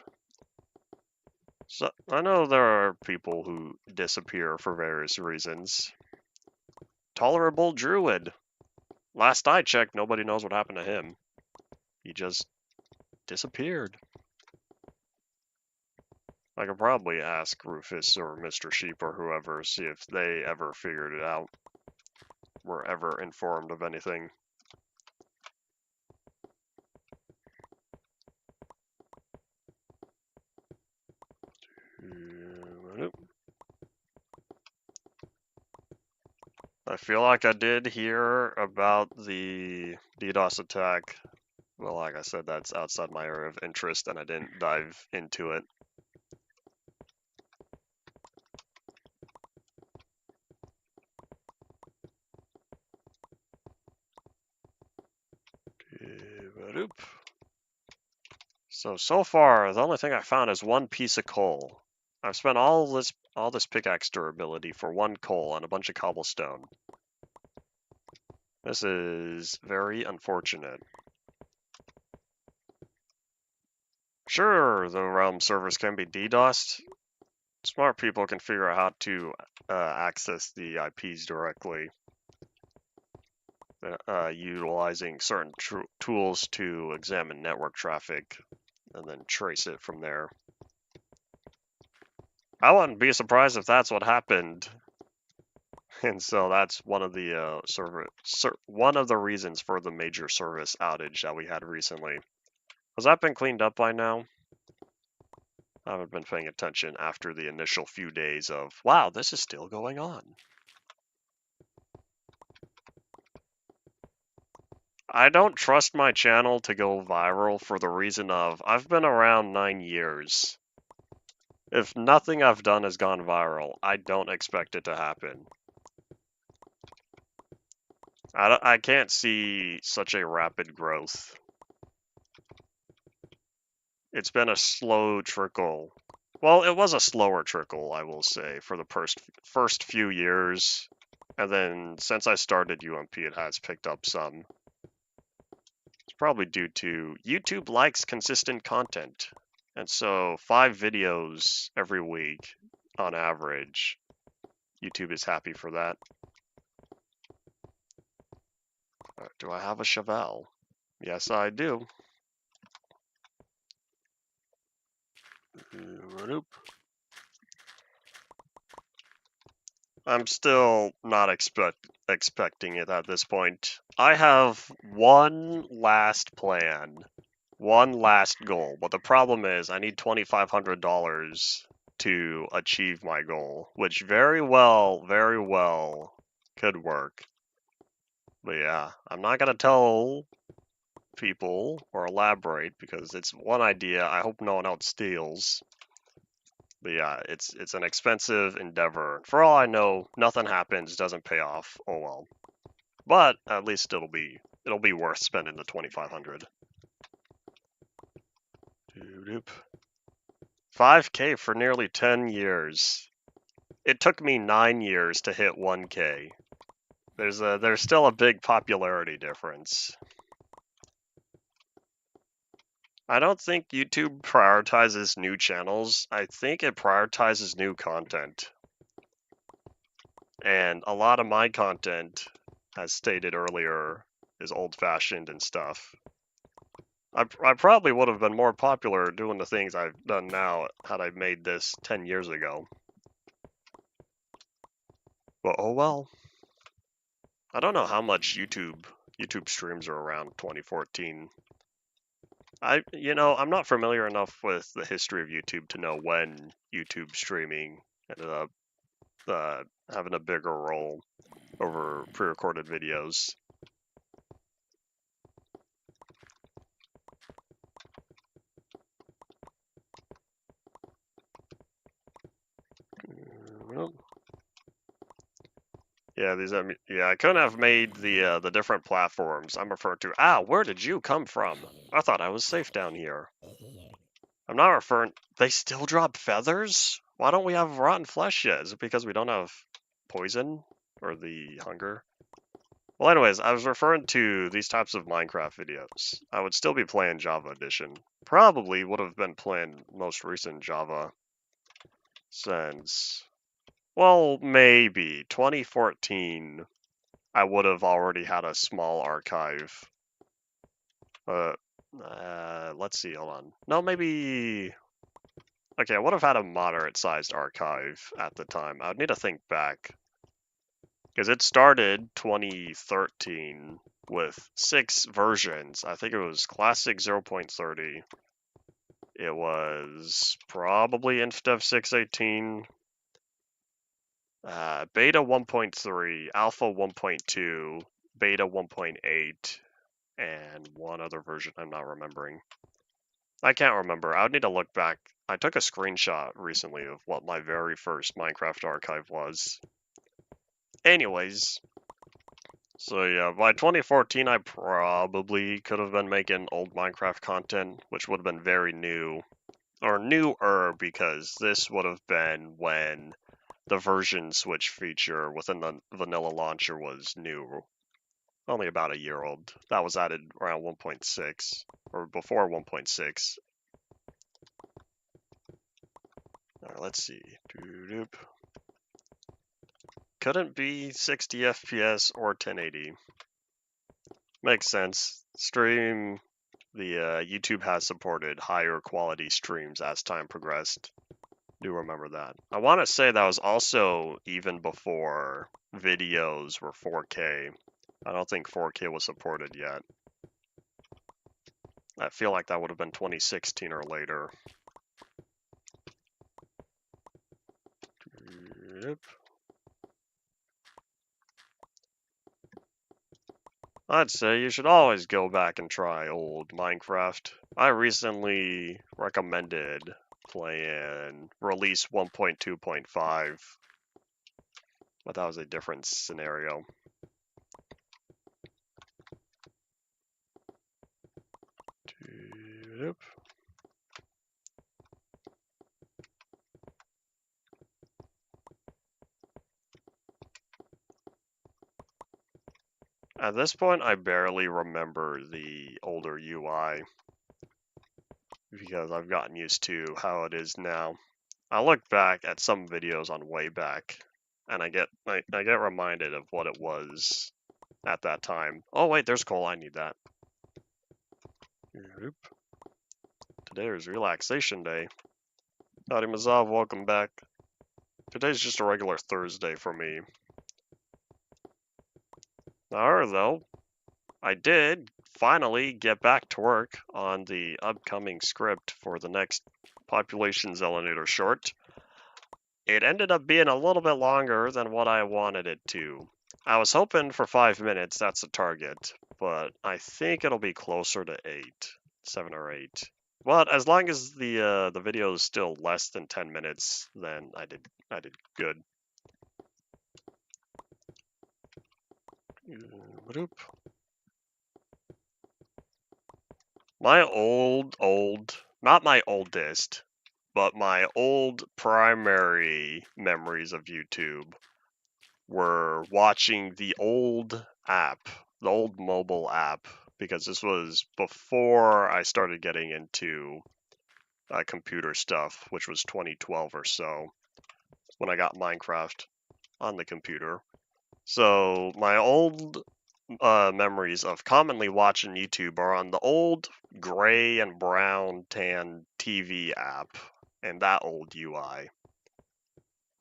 So I know there are people who disappear for various reasons. Tolerable Druid. Last I checked, nobody knows what happened to him. He just disappeared. I could probably ask Rufus or Mr. Sheep or whoever, see if they ever figured it out, were ever informed of anything. I feel like I did hear about the DDoS attack. Well, like I said, that's outside my area of interest, and I didn't dive into it. So far, the only thing I found is one piece of coal. I've spent all this pickaxe durability for one coal and a bunch of cobblestone. This is very unfortunate. Sure, the realm servers can be DDoSed. Smart people can figure out how to access the IPs directly, utilizing certain tools to examine network traffic and then trace it from there. I wouldn't be surprised if that's what happened. And so that's one of the one of the reasons for the major service outage that we had recently. Has that been cleaned up by now? I haven't been paying attention after the initial few days of, wow, this is still going on. I don't trust my channel to go viral for the reason of, I've been around 9 years. If nothing I've done has gone viral, I don't expect it to happen. I can't see such a rapid growth. It's been a slow trickle. Well, it was a slower trickle, I will say, for the first few years. And then since I started UMP, it has picked up some. It's probably due to YouTube likes consistent content. And so 5 videos every week on average, YouTube is happy for that. Do I have a Chevelle? Yes, I do. I'm still not expecting it at this point. I have one last plan, one last goal, but the problem is I need $2,500 to achieve my goal, which very well could work. But yeah, I'm not gonna tell people or elaborate because it's one idea. I hope no one else steals. But yeah, it's an expensive endeavor. For all I know, nothing happens, doesn't pay off. Oh well. But at least it'll be worth spending the 2,500. 5K for nearly 10 years. It took me 9 years to hit 1K. There's still a big popularity difference. I don't think YouTube prioritizes new channels. I think it prioritizes new content. And a lot of my content, as stated earlier, is old-fashioned and stuff. I probably would have been more popular doing the things I've done now had I made this 10 years ago. But oh well. I don't know how much YouTube streams are around 2014. I'm not familiar enough with the history of YouTube to know when YouTube streaming ended up having a bigger role over pre-recorded videos. Yeah, I couldn't have made the different platforms I'm referring to. Where did you come from? I thought I was safe down here. I'm not referring. They still drop feathers? Why don't we have rotten flesh yet? Is it because we don't have poison or the hunger? Well, anyways, I was referring to these types of Minecraft videos. I would still be playing Java Edition. Probably would have been playing most recent Java since, well, maybe 2014. I would have already had a small archive. Let's see, hold on. No, maybe. Okay, I would have had a moderate-sized archive at the time. I would need to think back. Because it started 2013 with 6 versions. I think it was Classic 0.30. It was probably InfDev 6.18. Beta 1.3, Alpha 1.2, Beta 1.8, and one other version I'm not remembering. I can't remember. I would need to look back. I took a screenshot recently of what my very first Minecraft archive was. Anyways, so yeah, by 2014 I probably could have been making old Minecraft content, which would have been very new. Or newer, because this would have been when the version switch feature within the vanilla launcher was new. Only about a year old. That was added around 1.6, or before 1.6. Alright, let's see. Couldn't be 60 FPS or 1080. Makes sense. YouTube has supported higher quality streams as time progressed. Do remember that. I want to say that was also even before videos were 4K. I don't think 4K was supported yet. I feel like that would have been 2016 or later. Yep. I'd say you should always go back and try old Minecraft. I recently recommended playing release 1.2.5, but that was a different scenario. Yep. At this point, I barely remember the older UI because I've gotten used to how it is now. I look back at some videos on way back, and I get reminded of what it was at that time. Oh wait, there's coal. I need that. Yep. Today is relaxation day. Howdy Mazav, welcome back. Today's just a regular Thursday for me. Though, I did finally get back to work on the upcoming script for the next Population Zelanator short. It ended up being a little bit longer than what I wanted it to. I was hoping for 5 minutes, that's the target, but I think it'll be closer to 8, 7 or 8. But as long as the video is still less than 10 minutes, then I did good. My not my oldest, but my old primary memories of YouTube were watching the old app, the old mobile app, because this was before I started getting into computer stuff, which was 2012 or so, when I got Minecraft on the computer. So my old memories of commonly watching YouTube are on the old gray and brown tan TV app and that old UI.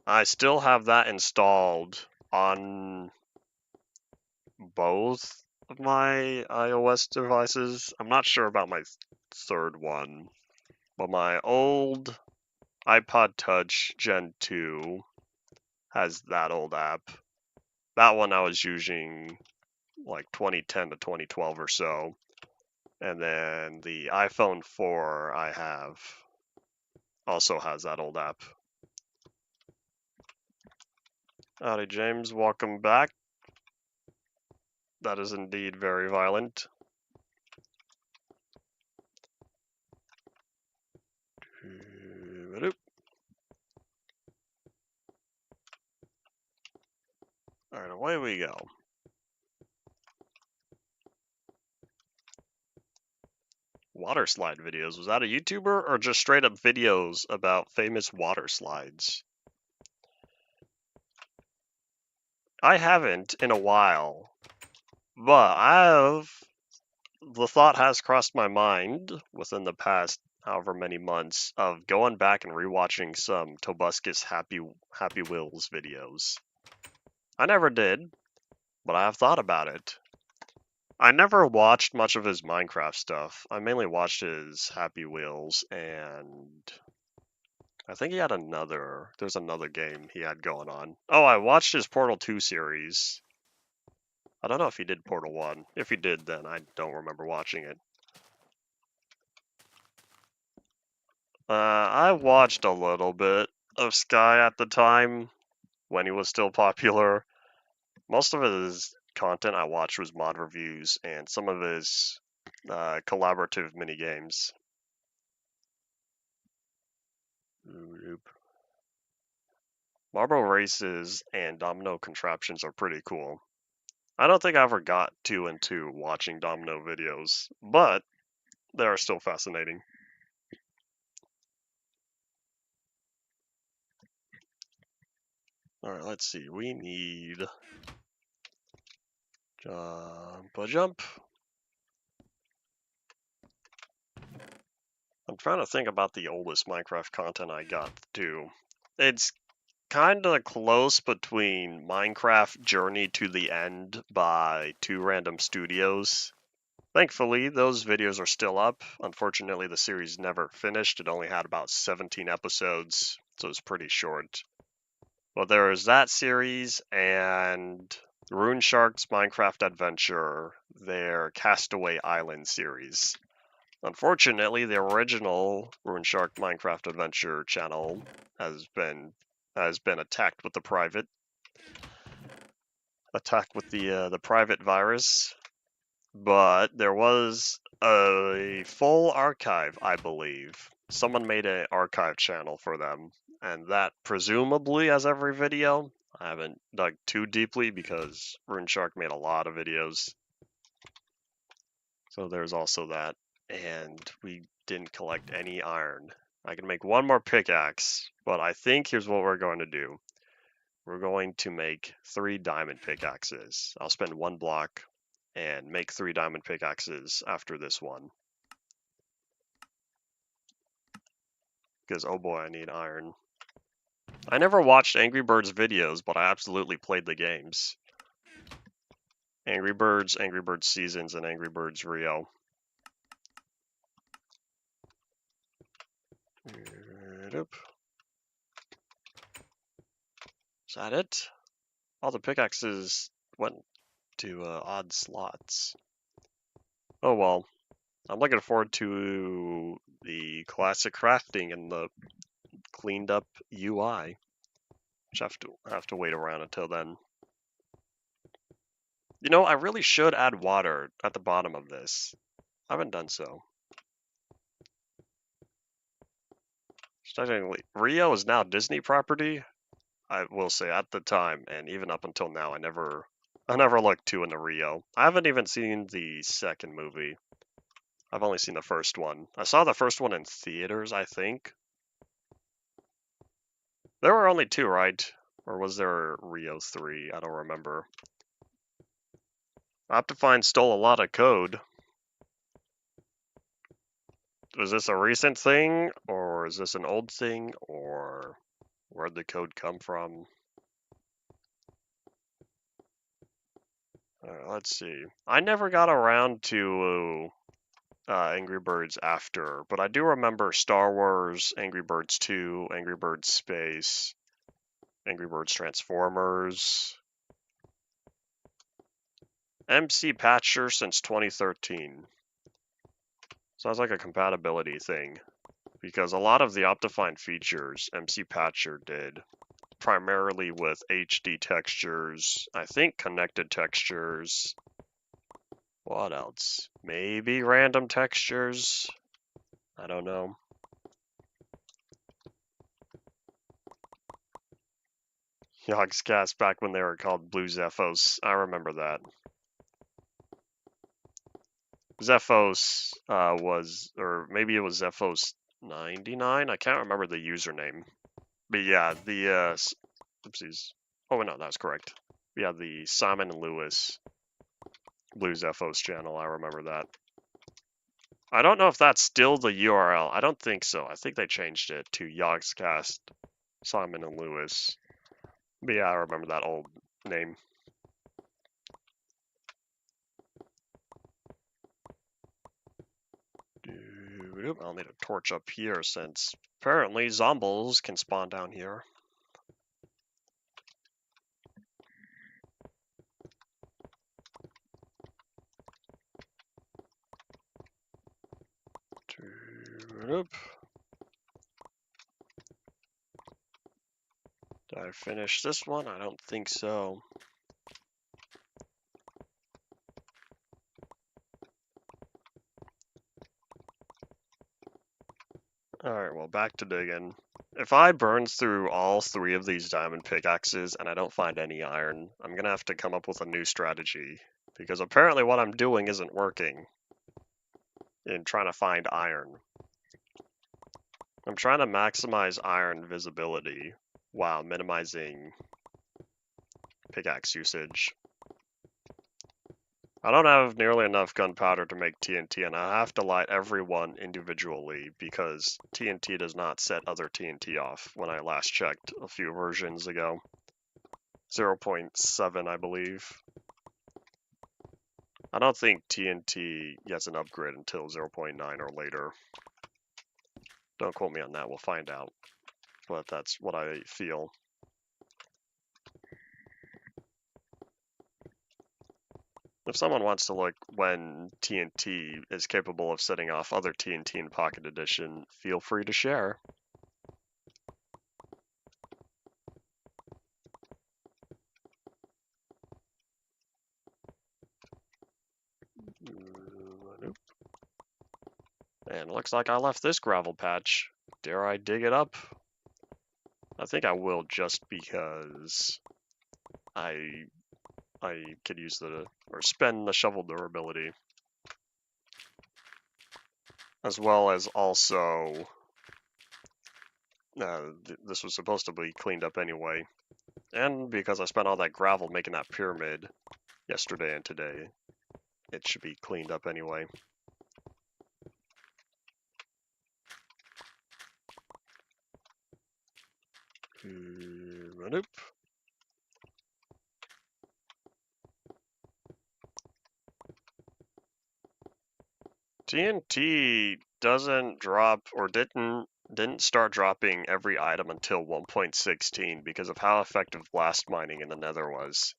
I still have that installed on both of my iOS devices. I'm not sure about my third one, but my old iPod Touch Gen 2 has that old app. That one I was using like 2010 to 2012 or so. And then the iPhone 4 I have also has that old app. Howdy, James. Welcome back. That is indeed very violent. Alright, away we go. Water slide videos. Was that a YouTuber or just straight up videos about famous water slides? I haven't in a while, but the thought has crossed my mind within the past however many months of going back and rewatching some Tobuscus Happy Wheels videos. I never did, but I have thought about it. I never watched much of his Minecraft stuff. I mainly watched his Happy Wheels, and I think he had there's another game he had going on. Oh, I watched his Portal 2 series. I don't know if he did Portal 1. If he did, then I don't remember watching it. I watched a little bit of Sky at the time when he was still popular. Most of his content I watched was mod reviews and some of his collaborative mini games. Marble races and domino contraptions are pretty cool. I don't think I ever got too into watching domino videos, but they are still fascinating. Alright, let's see. We need a jump. I'm trying to think about the oldest Minecraft content I got too. It's kind of close between Minecraft Journey to the End by 2 Random Studios. Thankfully, those videos are still up. Unfortunately, the series never finished. It only had about 17 episodes, so it's pretty short. Well, there is that series and Rune Shark's Minecraft Adventure, their Castaway Island series. Unfortunately, the original Rune Shark Minecraft Adventure channel has been attacked with the private virus, but there was a full archive, I believe. Someone made an archive channel for them, and that presumably has every video. I haven't dug too deeply because Rune Shark made a lot of videos. So there's also that. And we didn't collect any iron. I can make one more pickaxe, but I think here's what we're going to do. We're going to make 3 diamond pickaxes. I'll spend 1 block and make 3 diamond pickaxes after this one. Because, oh boy, I need iron. I never watched Angry Birds videos, but I absolutely played the games. Angry Birds Seasons, and Angry Birds Rio. Is that it? All the pickaxes went to odd slots. Oh well. I'm looking forward to the classic crafting and the cleaned up UI. Which I have to wait around until then. You know, I really should add water at the bottom of this. I haven't done so. Technically, Rio is now Disney property. I will say at the time, and even up until now, I never looked too into Rio. I haven't even seen the second movie. I've only seen the first one. I saw the first one in theaters, I think. There were only two, right? Or was there Rio 3? I don't remember. Optifine stole a lot of code. Was this a recent thing, or is this an old thing, or where'd the code come from? Let's see. I never got around to Angry Birds after, but I do remember Star Wars, Angry Birds 2, Angry Birds Space, Angry Birds Transformers, MC Patcher since 2013. Sounds like a compatibility thing, because a lot of the Optifine features MC Patcher did, primarily with HD textures, I think connected textures. What else? Maybe random textures? I don't know. Yogscast back when they were called Blue Zephos. I remember that. Zephos was, or maybe it was Zephos 99? I can't remember the username. But yeah, the, oopsies. Oh, no, that's correct. Yeah, the Simon and Lewis Blue Zephos channel, I remember that. I don't know if that's still the URL. I don't think so. I think they changed it to Yogscast Simon and Lewis. But yeah, I remember that old name. I'll need a torch up here since apparently zombies can spawn down here. Did I finish this one? I don't think so. Alright, well, back to digging. If I burn through all three of these diamond pickaxes and I don't find any iron, I'm gonna have to come up with a new strategy. Because apparently what I'm doing isn't working in trying to find iron. I'm trying to maximize iron visibility while minimizing pickaxe usage. I don't have nearly enough gunpowder to make TNT, and I have to light every one individually because TNT does not set other TNT off when I last checked a few versions ago. 0.7, I believe. I don't think TNT gets an upgrade until 0.9 or later. Don't quote me on that, we'll find out. But that's what I feel. If someone wants to look when TNT is capable of setting off other TNT in Pocket Edition, feel free to share. Nope. And it looks like I left this gravel patch. Dare I dig it up? I think I will just because I could use or spend the shovel durability. As well as also, this was supposed to be cleaned up anyway. And because I spent all that gravel making that pyramid yesterday and today, it should be cleaned up anyway. Nope. TNT doesn't drop or didn't start dropping every item until 1.16 because of how effective blast mining in the Nether was.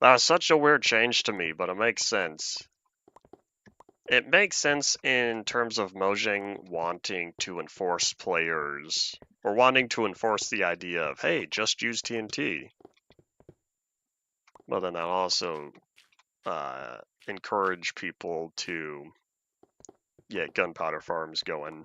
That was such a weird change to me, but it makes sense. It makes sense in terms of Mojang wanting to enforce players, or wanting to enforce the idea of, hey, just use TNT. But then that also encourage people to get gunpowder farms going.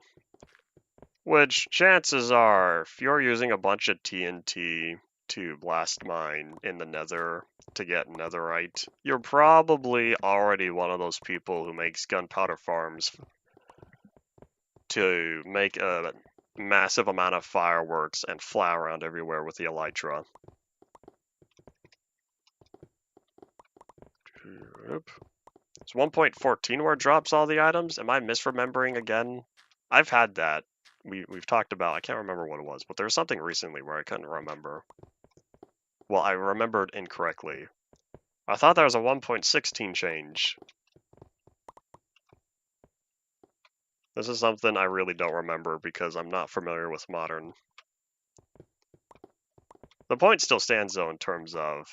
Which, chances are, if you're using a bunch of TNT to blast mine in the Nether to get netherite, you're probably already one of those people who makes gunpowder farms to make a massive amount of fireworks and fly around everywhere with the elytra. It's 1.14 where it drops all the items. Am I misremembering again? I've had that. We've talked about, I can't remember what it was, but there was something recently where I couldn't remember. Well, I remembered incorrectly. I thought there was a 1.16 change. This is something I really don't remember because I'm not familiar with modern. The point still stands though in terms of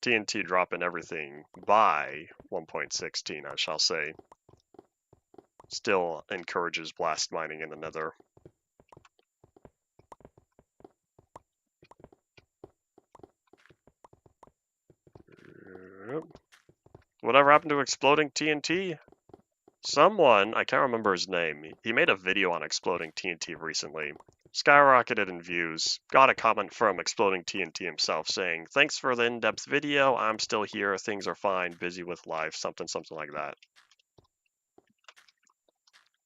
TNT dropping everything by 1.16, I shall say. Still encourages blast mining in the Nether. Whatever happened to exploding TNT? Someone, I can't remember his name, he made a video on exploding TNT recently. Skyrocketed in views. Got a comment from Exploding TNT himself saying, "Thanks for the in-depth video, I'm still here, things are fine, busy with life," something like that.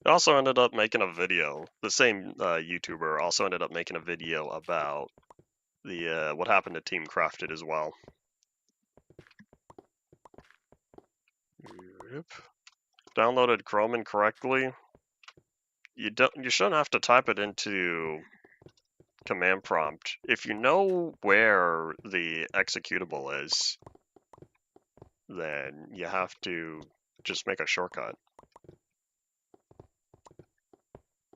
He also ended up making a video, the same YouTuber also ended up making a video about the what happened to Team Crafted as well. Yep. Downloaded Chrome incorrectly. You shouldn't have to type it into command prompt. If you know where the executable is, then you have to just make a shortcut.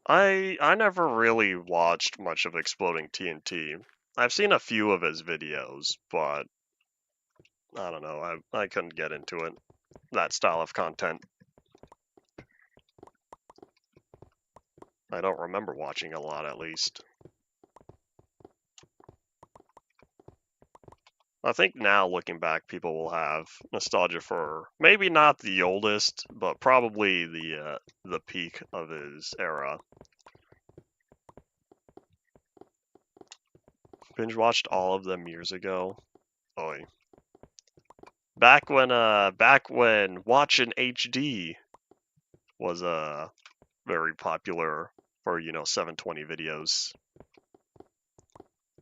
I never really watched much of Exploding TNT. I've seen a few of his videos, but I don't know, I couldn't get into it, that style of content. I don't remember watching a lot, at least. I think now, looking back, people will have nostalgia for maybe not the oldest, but probably the peak of his era. Binge watched all of them years ago. Oy. Back when watching HD was very popular for 720 videos.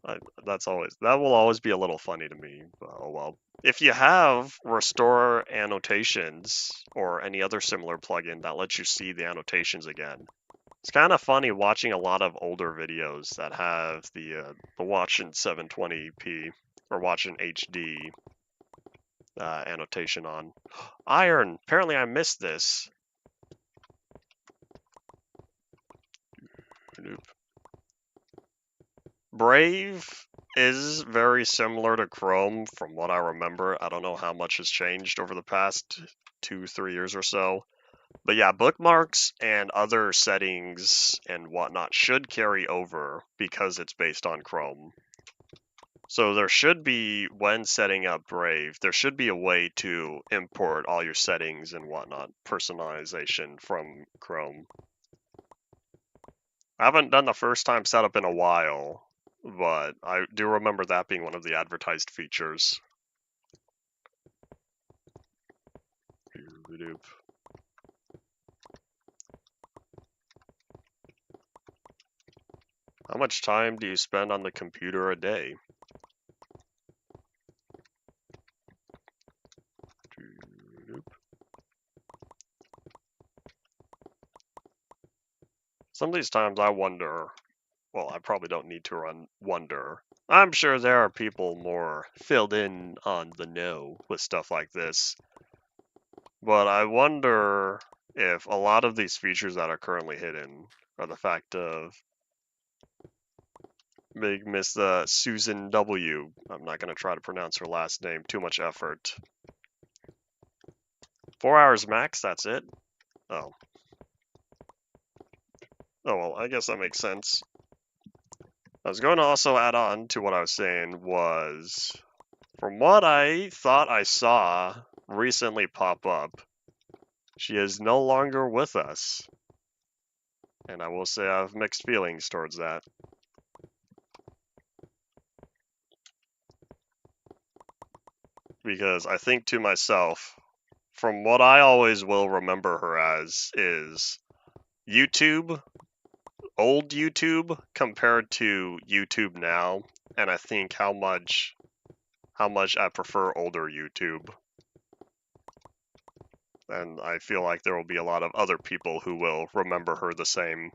That will always be a little funny to me. Oh well. If you have restore annotations or any other similar plugin that lets you see the annotations again, it's kind of funny watching a lot of older videos that have the watch in 720p or watch in HD annotation on. Iron. Apparently, I missed this. Nope. Brave is very similar to Chrome from what I remember. I don't know how much has changed over the past 2-3 years or so. But yeah, bookmarks and other settings and whatnot should carry over because it's based on Chrome. So there should be, when setting up Brave, there should be a way to import all your settings and whatnot, personalization from Chrome. I haven't done the first time setup in a while, but I do remember that being one of the advertised features. How much time do you spend on the computer a day? Some of these times I wonder, well, I probably don't need to wonder. I'm sure there are people more filled in on the know with stuff like this. But I wonder if a lot of these features that are currently hidden are the fact of Big Miss Susan W. I'm not going to try to pronounce her last name, too much effort. 4 hours max, that's it? Oh. Oh, well, I guess that makes sense. I was going to also add on to what I was saying was, from what I thought I saw recently pop up, she is no longer with us. And I will say I have mixed feelings towards that. Because I think to myself, from what I always will remember her as, is YouTube, old YouTube compared to YouTube now, and I think how much I prefer older YouTube. And I feel like there will be a lot of other people who will remember her the same.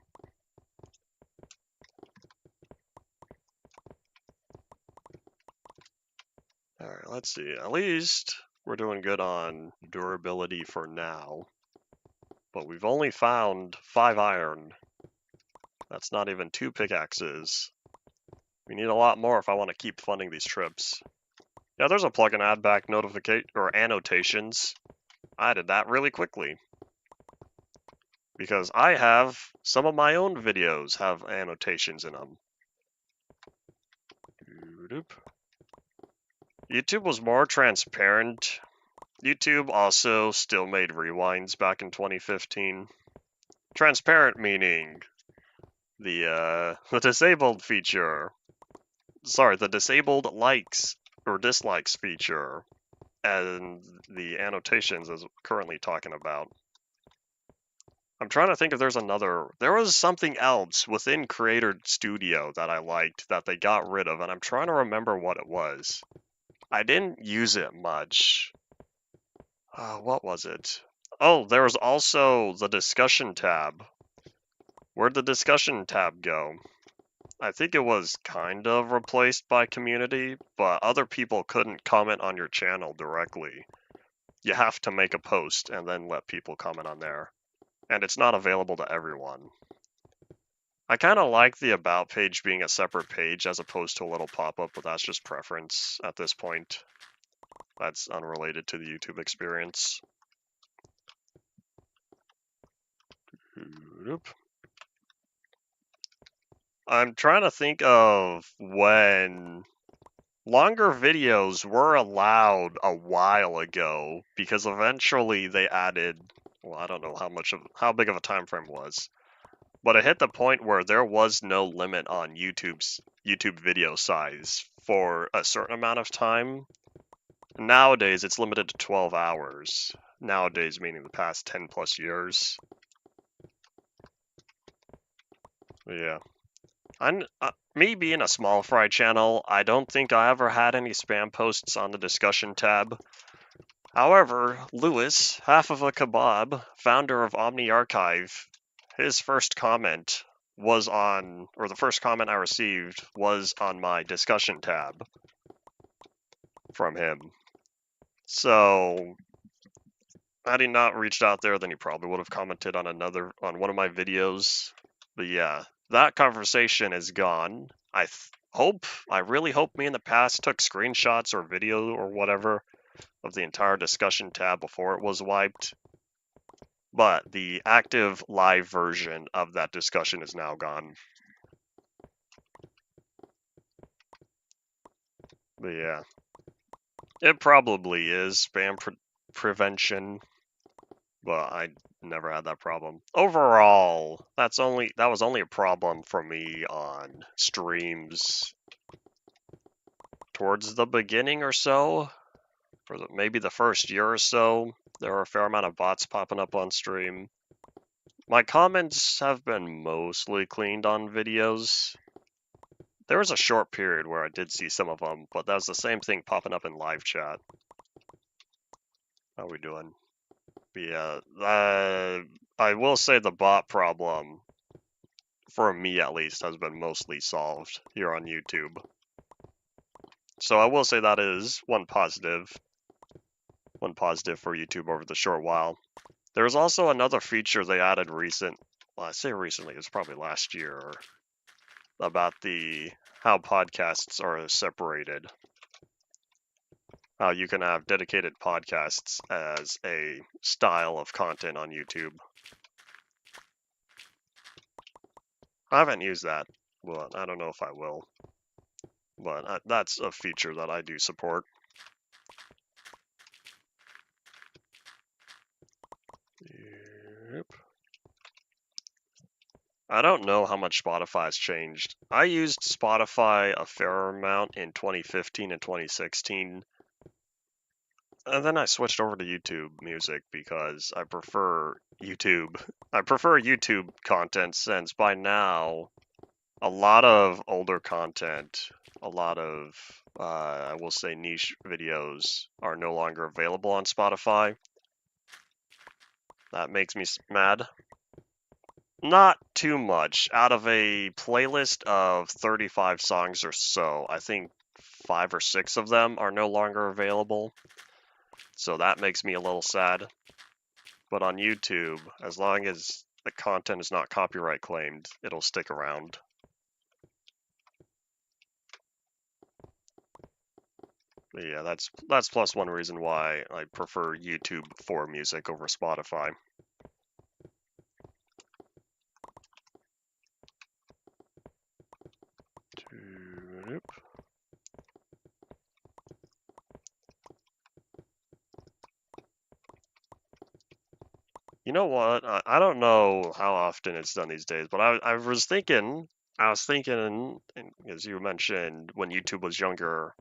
Alright, let's see. At least we're doing good on durability for now. But we've only found 5 iron. That's not even 2 pickaxes. We need a lot more if I want to keep funding these trips. Yeah, there's a plugin add back notification or annotations. I did that really quickly. Because I have some of my own videos have annotations in them. YouTube was more transparent. YouTube also still made rewinds back in 2015. Transparent meaning the disabled feature. Sorry, the disabled likes or dislikes feature, and the annotations is currently talking about. I'm trying to think if there's another. There was something else within Creator Studio that I liked that they got rid of, and I'm trying to remember what it was. I didn't use it much. What was it? Oh, there was also the discussion tab. Where'd the discussion tab go? I think it was kind of replaced by community, but other people couldn't comment on your channel directly. You have to make a post and then let people comment on there. And it's not available to everyone. I kind of like the About page being a separate page as opposed to a little pop-up, but that's just preference at this point. That's unrelated to the YouTube experience. I'm trying to think of when longer videos were allowed a while ago, because eventually they added, well, I don't know how big of a time frame was, but it hit the point where there was no limit on YouTube video size for a certain amount of time. Nowadays it's limited to 12 hours. Nowadays meaning the past 10 plus years. Yeah. Me being a small fry channel, I don't think I ever had any spam posts on the discussion tab. However, Lewis, half of a kebab, founder of Omni Archive, his first comment was on, or the first comment I received was on my discussion tab from him. So, had he not reached out there, then he probably would have commented on one of my videos. But yeah, that conversation is gone. I really hope me in the past took screenshots or video or whatever of the entire discussion tab before it was wiped. But the active live version of that discussion is now gone. But yeah, it probably is spam prevention, but I never had that problem. Overall, that was only a problem for me on streams towards the beginning or so, for maybe the first year or so. There were a fair amount of bots popping up on stream. My comments have been mostly cleaned on videos. There was a short period where I did see some of them, but that was the same thing popping up in live chat. How we doing? But yeah, I will say the bot problem, for me at least, has been mostly solved here on YouTube. So I will say that is one positive for YouTube over the short while. There's also another feature they added well, I say recently, it's probably last year, about how podcasts are separated. How you can have dedicated podcasts as a style of content on YouTube. I haven't used that, but I don't know if I will. But that's a feature that I do support. Yep. I don't know how much Spotify's changed. I used Spotify a fair amount in 2015 and 2016. And then I switched over to YouTube Music because I prefer YouTube. I prefer YouTube content since by now a lot of older content, a lot of, I will say, niche videos are no longer available on Spotify. That makes me mad. Not too much. Out of a playlist of 35 songs or so, I think 5 or 6 of them are no longer available. So that makes me a little sad. But on YouTube, as long as the content is not copyright claimed, it'll stick around. But yeah, that's plus one reason why I prefer YouTube for music over Spotify. You know what? I don't know how often it's done these days, but I was thinking, as you mentioned, when YouTube was younger,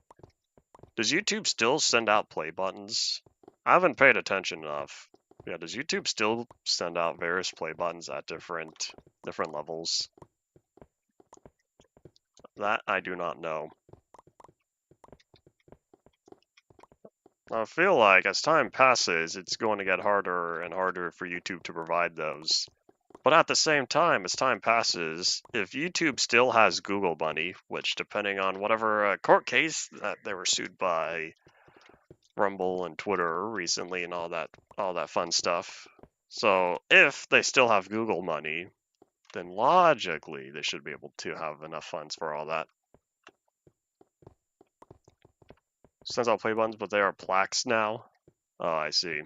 does YouTube still send out play buttons? I haven't paid attention enough. Yeah, does YouTube still send out various play buttons at different levels? That I do not know. I feel like as time passes, it's going to get harder and harder for YouTube to provide those. But at the same time, as time passes, if YouTube still has Google money, which depending on whatever court case that they were sued by Rumble and Twitter recently and all that fun stuff. So if they still have Google money, then logically they should be able to have enough funds for all that. Sends out play buttons, but they are plaques now. Oh, I see.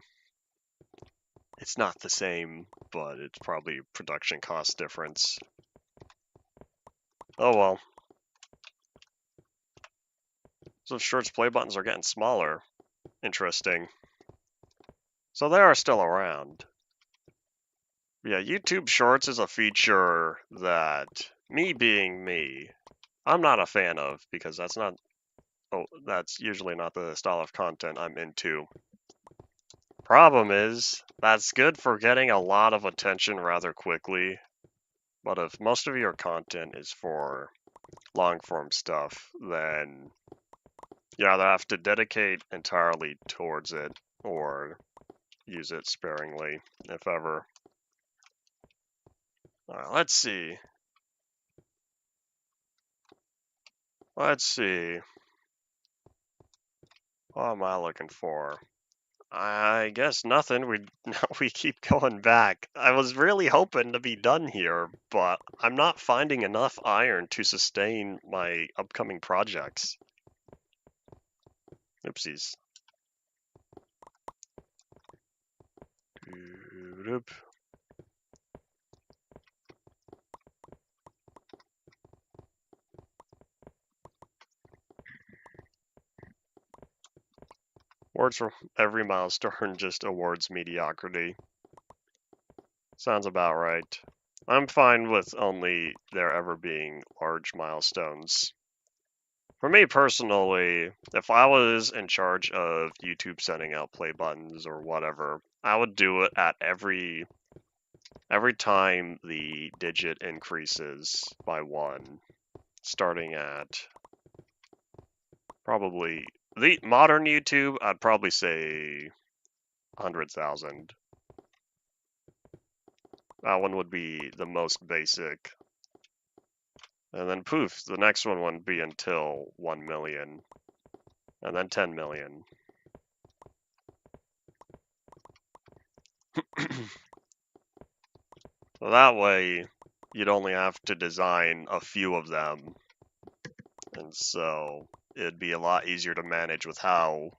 It's not the same, but it's probably production cost difference. Oh well. So Shorts play buttons are getting smaller. Interesting. So they are still around. Yeah, YouTube Shorts is a feature that, me being me, I'm not a fan of because that's usually not the style of content I'm into. Problem is, that's good for getting a lot of attention rather quickly, but if most of your content is for long form stuff, then you either have to dedicate entirely towards it or use it sparingly, if ever. Let's see. Let's see. What am I looking for? I guess nothing. We keep going back. I was really hoping to be done here, but I'm not finding enough iron to sustain my upcoming projects. Oopsies. Awards for every milestone, just awards mediocrity. Sounds about right. I'm fine with only there ever being large milestones. For me personally, if I was in charge of YouTube sending out play buttons or whatever, I would do it at every time the digit increases by 1, starting at probably the modern YouTube, I'd probably say 100,000. That one would be the most basic. And then poof, the next one wouldn't be until 1 million. And then 10 million. So that way, you'd only have to design a few of them, and so it'd be a lot easier to manage with how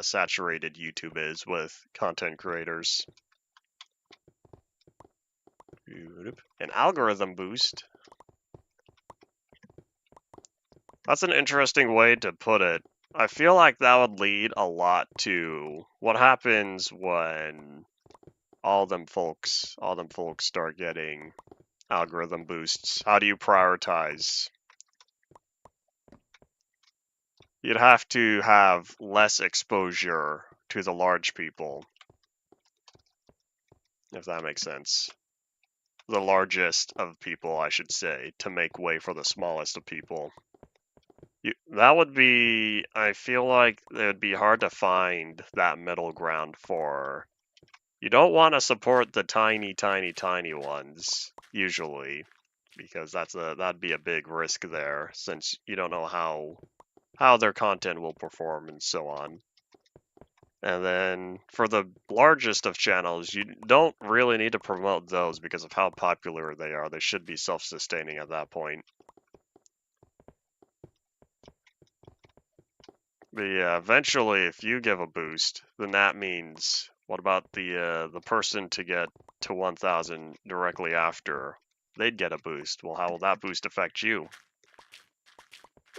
saturated YouTube is with content creators. An algorithm boost. That's an interesting way to put it. I feel like that would lead a lot to what happens when all them folks start getting algorithm boosts. How do you prioritize? You'd have to have less exposure to the large people, if that makes sense. The largest of people, I should say, to make way for the smallest of people. That would be, I feel like it would be hard to find that middle ground for. You don't want to support the tiny, tiny, tiny ones, usually, because that'd be a big risk there, since you don't know how their content will perform and so on. And then for the largest of channels, you don't really need to promote those because of how popular they are. They should be self-sustaining at that point. But yeah, eventually, if you give a boost, then that means what about the person to get to 1,000 directly after? They'd get a boost. Well, how will that boost affect you?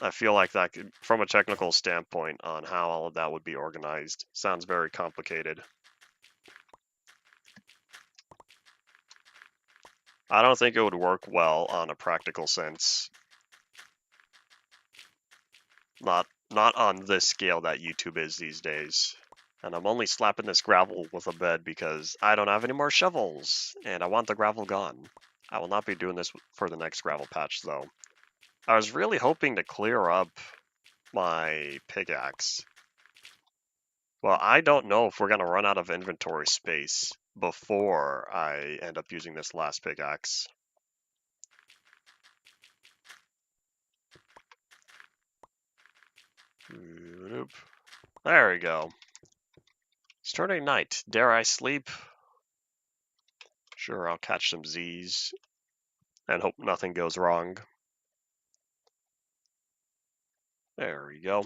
I feel like that could, from a technical standpoint on how all of that would be organized, sounds very complicated. I don't think it would work well on a practical sense. Not on this scale that YouTube is these days. And I'm only slapping this gravel with a bed because I don't have any more shovels, and I want the gravel gone. I will not be doing this for the next gravel patch, though. I was really hoping to clear up my pickaxe. Well, I don't know if we're going to run out of inventory space before I end up using this last pickaxe. There we go. It's turning night. Dare I sleep? Sure, I'll catch some Z's and hope nothing goes wrong. There we go.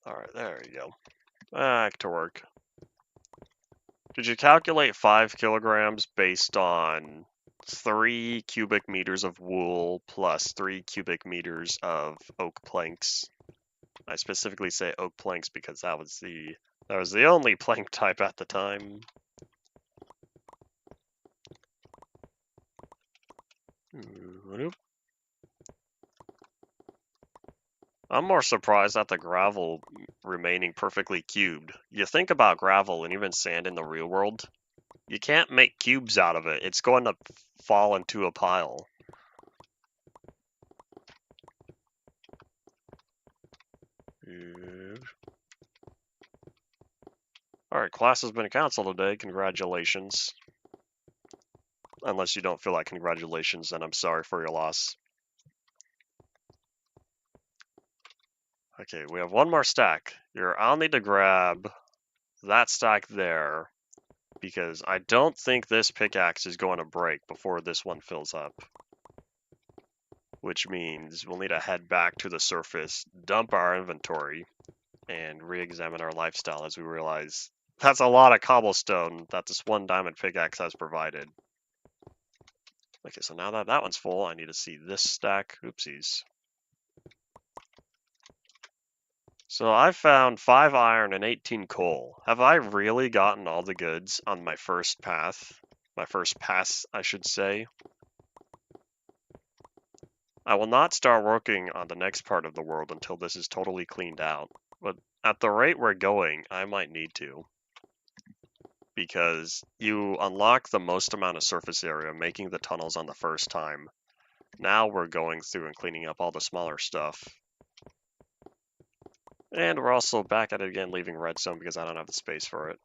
Alright, there you go. Back to work. Did you calculate 5 kilograms based on 3 cubic meters of wool plus 3 cubic meters of oak planks? I specifically say oak planks because that was the only plank type at the time. I'm more surprised at the gravel remaining perfectly cubed. You think about gravel and even sand in the real world, you can't make cubes out of it. It's going to fall into a pile. Alright, class has been canceled today. Congratulations. Unless you don't feel like congratulations, then I'm sorry for your loss. Okay, we have one more stack. I'll need to grab that stack there, because I don't think this pickaxe is going to break before this one fills up. Which means we'll need to head back to the surface, dump our inventory, and re-examine our lifestyle as we realize that's a lot of cobblestone that this one diamond pickaxe has provided. Okay, so now that that one's full, I need to see this stack. Oopsies. So I found 5 iron and 18 coal. Have I really gotten all the goods on my first path? My first pass, I should say. I will not start working on the next part of the world until this is totally cleaned out. But at the rate we're going, I might need to. Because you unlock the most amount of surface area making the tunnels on the first time. Now we're going through and cleaning up all the smaller stuff. And we're also back at it again, leaving redstone because I don't have the space for it.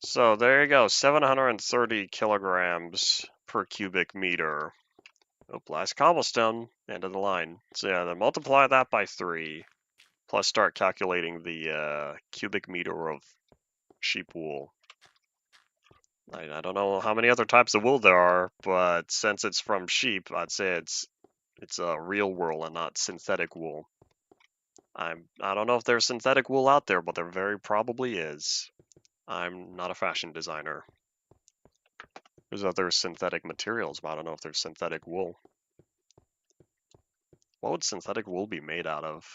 So there you go, 730 kilograms per cubic meter. Oh, last cobblestone, end of the line. So yeah, then multiply that by 3, plus start calculating the cubic meter of sheep wool. I don't know how many other types of wool there are, but since it's from sheep, I'd say it's real wool and not synthetic wool. I don't know if there's synthetic wool out there, but there very probably is. I'm not a fashion designer. There's other synthetic materials, but I don't know if there's synthetic wool. What would synthetic wool be made out of?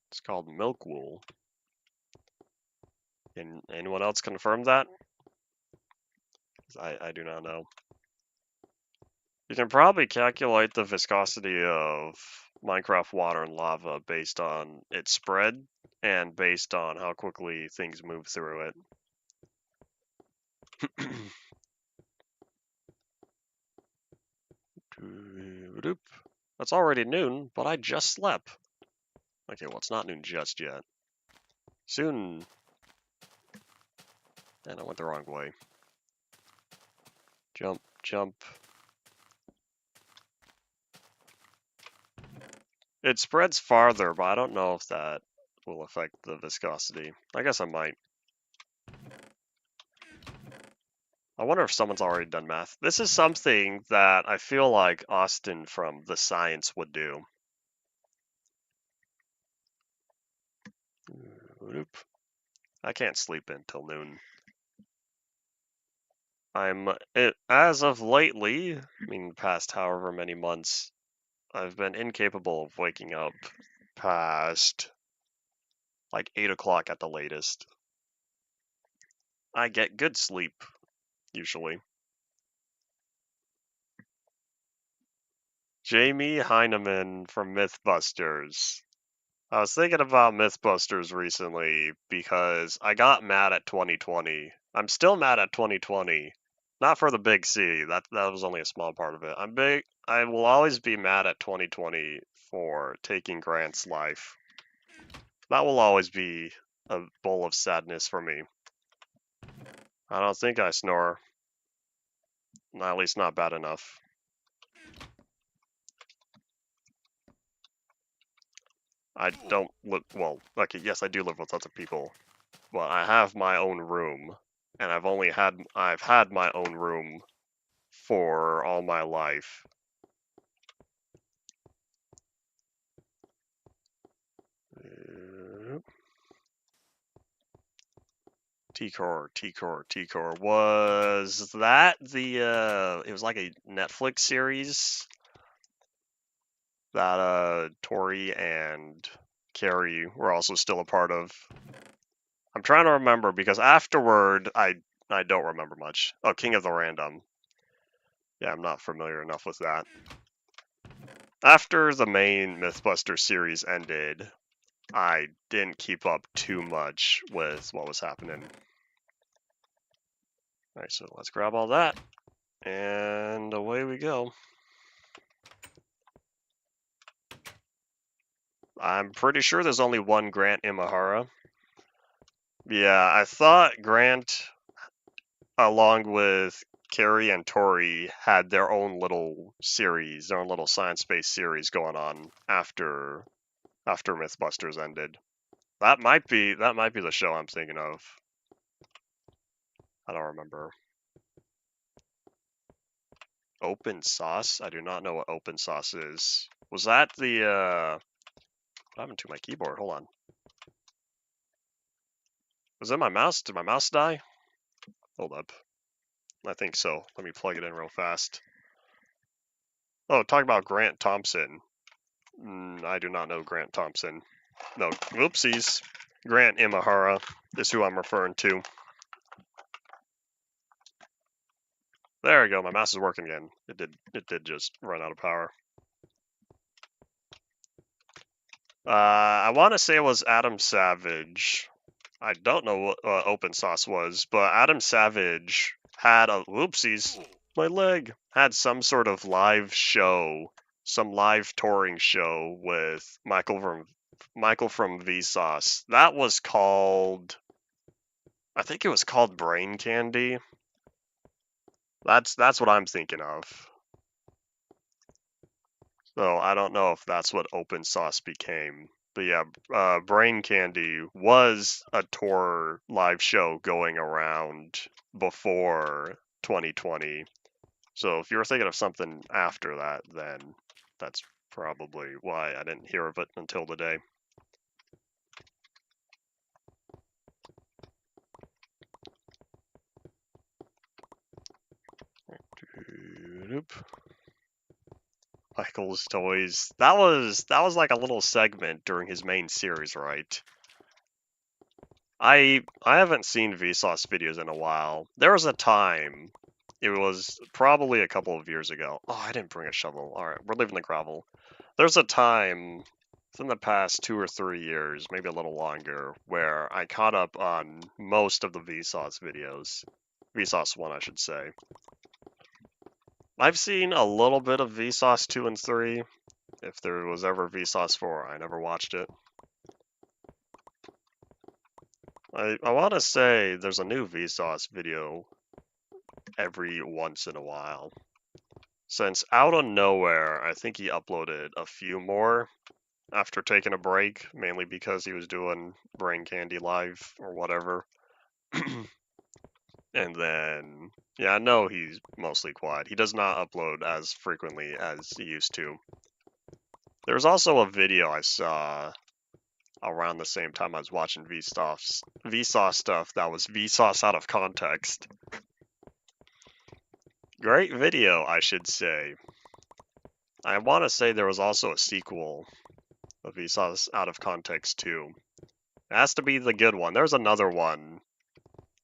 It's called milk wool. Can anyone else confirm that? I do not know. You can probably calculate the viscosity of Minecraft water and lava based on its spread and based on how quickly things move through it. It's already noon, but I just slept. Okay, well, it's not noon just yet. Soon. And I went the wrong way. Jump, jump. It spreads farther, but I don't know if that will affect the viscosity. I guess I might. I wonder if someone's already done math. This is something that I feel like Austin from The Science would do. I can't sleep until noon. As of lately, I mean, past however many months, I've been incapable of waking up past like 8 o'clock at the latest. I get good sleep, usually. Jamie Heineman from Mythbusters. I was thinking about Mythbusters recently because I got mad at 2020. I'm still mad at 2020. Not for the big C. That was only a small part of it. I will always be mad at 2020 for taking Grant's life. That will always be a bowl of sadness for me. I don't think I snore. At least not bad enough. I don't live, well, okay, yes, I do live with other people, but I have my own room, and I've had my own room for all my life. T-Core. Was that it was like a Netflix series that Tori and Carrie were also still a part of. I'm trying to remember because afterward I don't remember much. Oh, King of the Random. Yeah, I'm not familiar enough with that. After the main Mythbuster series ended, I didn't keep up too much with what was happening. Alright, so let's grab all that, and away we go. I'm pretty sure there's only one Grant Imahara. Yeah, I thought Grant, along with Carrie and Tori, had their own little series, their own little science-based series going on after Mythbusters ended. That might be the show I'm thinking of. I don't remember. Open sauce? I do not know what open sauce is. Was that the what happened to my keyboard? Hold on. Was that my mouse? Did my mouse die? Hold up. I think so. Let me plug it in real fast. Oh, talk about Grant Thompson. I do not know Grant Thompson. No, whoopsies. Grant Imahara is who I'm referring to. There we go. My mouse is working again. It did just run out of power. I want to say it was Adam Savage. I don't know what open sauce was, but Adam Savage had a whoopsies. My leg had some sort of live show, some live touring show with Michael from Vsauce. That was called I think it was called Brain Candy. That's what I'm thinking of. So I don't know if that's what Open Sauce became. But yeah, Brain Candy was a tour live show going around before 2020. So if you were thinking of something after that, then that's probably why I didn't hear of it until today. Michael's Toys. That was like a little segment during his main series, right? I haven't seen Vsauce videos in a while. There was a time, it was probably a couple of years ago. Oh, I didn't bring a shovel. All right, we're leaving the gravel. There's a time within the past 2 or 3 years, maybe a little longer, where I caught up on most of the Vsauce videos. Vsauce 1, I should say. I've seen a little bit of Vsauce 2 and 3. If there was ever Vsauce 4, I never watched it. I want to say there's a new Vsauce video every once in a while. Since out of nowhere, I think he uploaded a few more after taking a break, mainly because he was doing Brain Candy Live or whatever. And then, yeah, I know he's mostly quiet. He does not upload as frequently as he used to. There's also a video I saw around the same time I was watching Vsauce stuff that was Vsauce out of context. Great video, I should say. I want to say there was also a sequel of Vsauce out of context too. It has to be the good one. There's another one.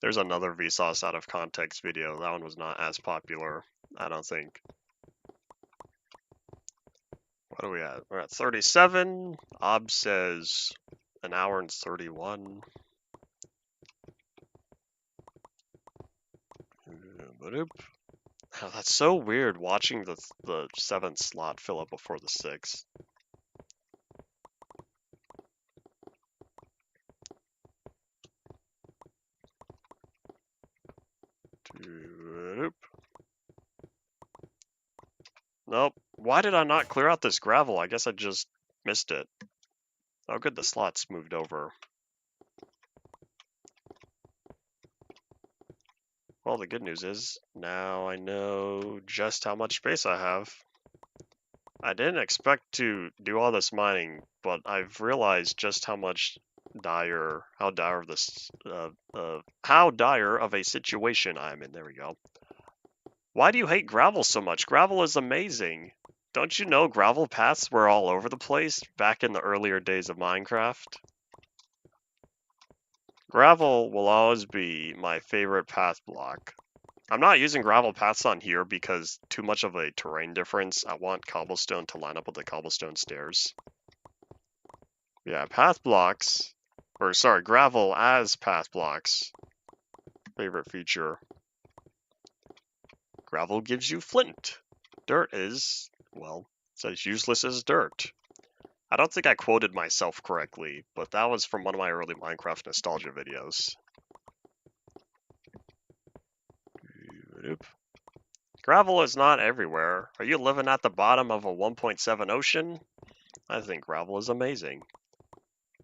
There's another Vsauce out of context video. That one was not as popular, I don't think. What are we at? We're at 37. Ob says an hour and 31. Oh, that's so weird watching the 7th slot fill up before the 6th. Nope. Why did I not clear out this gravel? I guess I just missed it. Oh good, the slots moved over. Well, the good news is, now I know just how much space I have. I didn't expect to do all this mining, but I've realized just how dire of a situation I'm in. There we go. Why do you hate gravel so much? Gravel is amazing. Don't you know gravel paths were all over the place back in the earlier days of Minecraft? Gravel will always be my favorite path block. I'm not using gravel paths on here because too much of a terrain difference. I want cobblestone to line up with the cobblestone stairs. Yeah, path blocks, or sorry, gravel as path blocks. Favorite feature. Gravel gives you flint. Dirt is, well, it's as useless as dirt. I don't think I quoted myself correctly, but that was from one of my early Minecraft nostalgia videos. Gravel is not everywhere. Are you living at the bottom of a 1.7 ocean? I think gravel is amazing.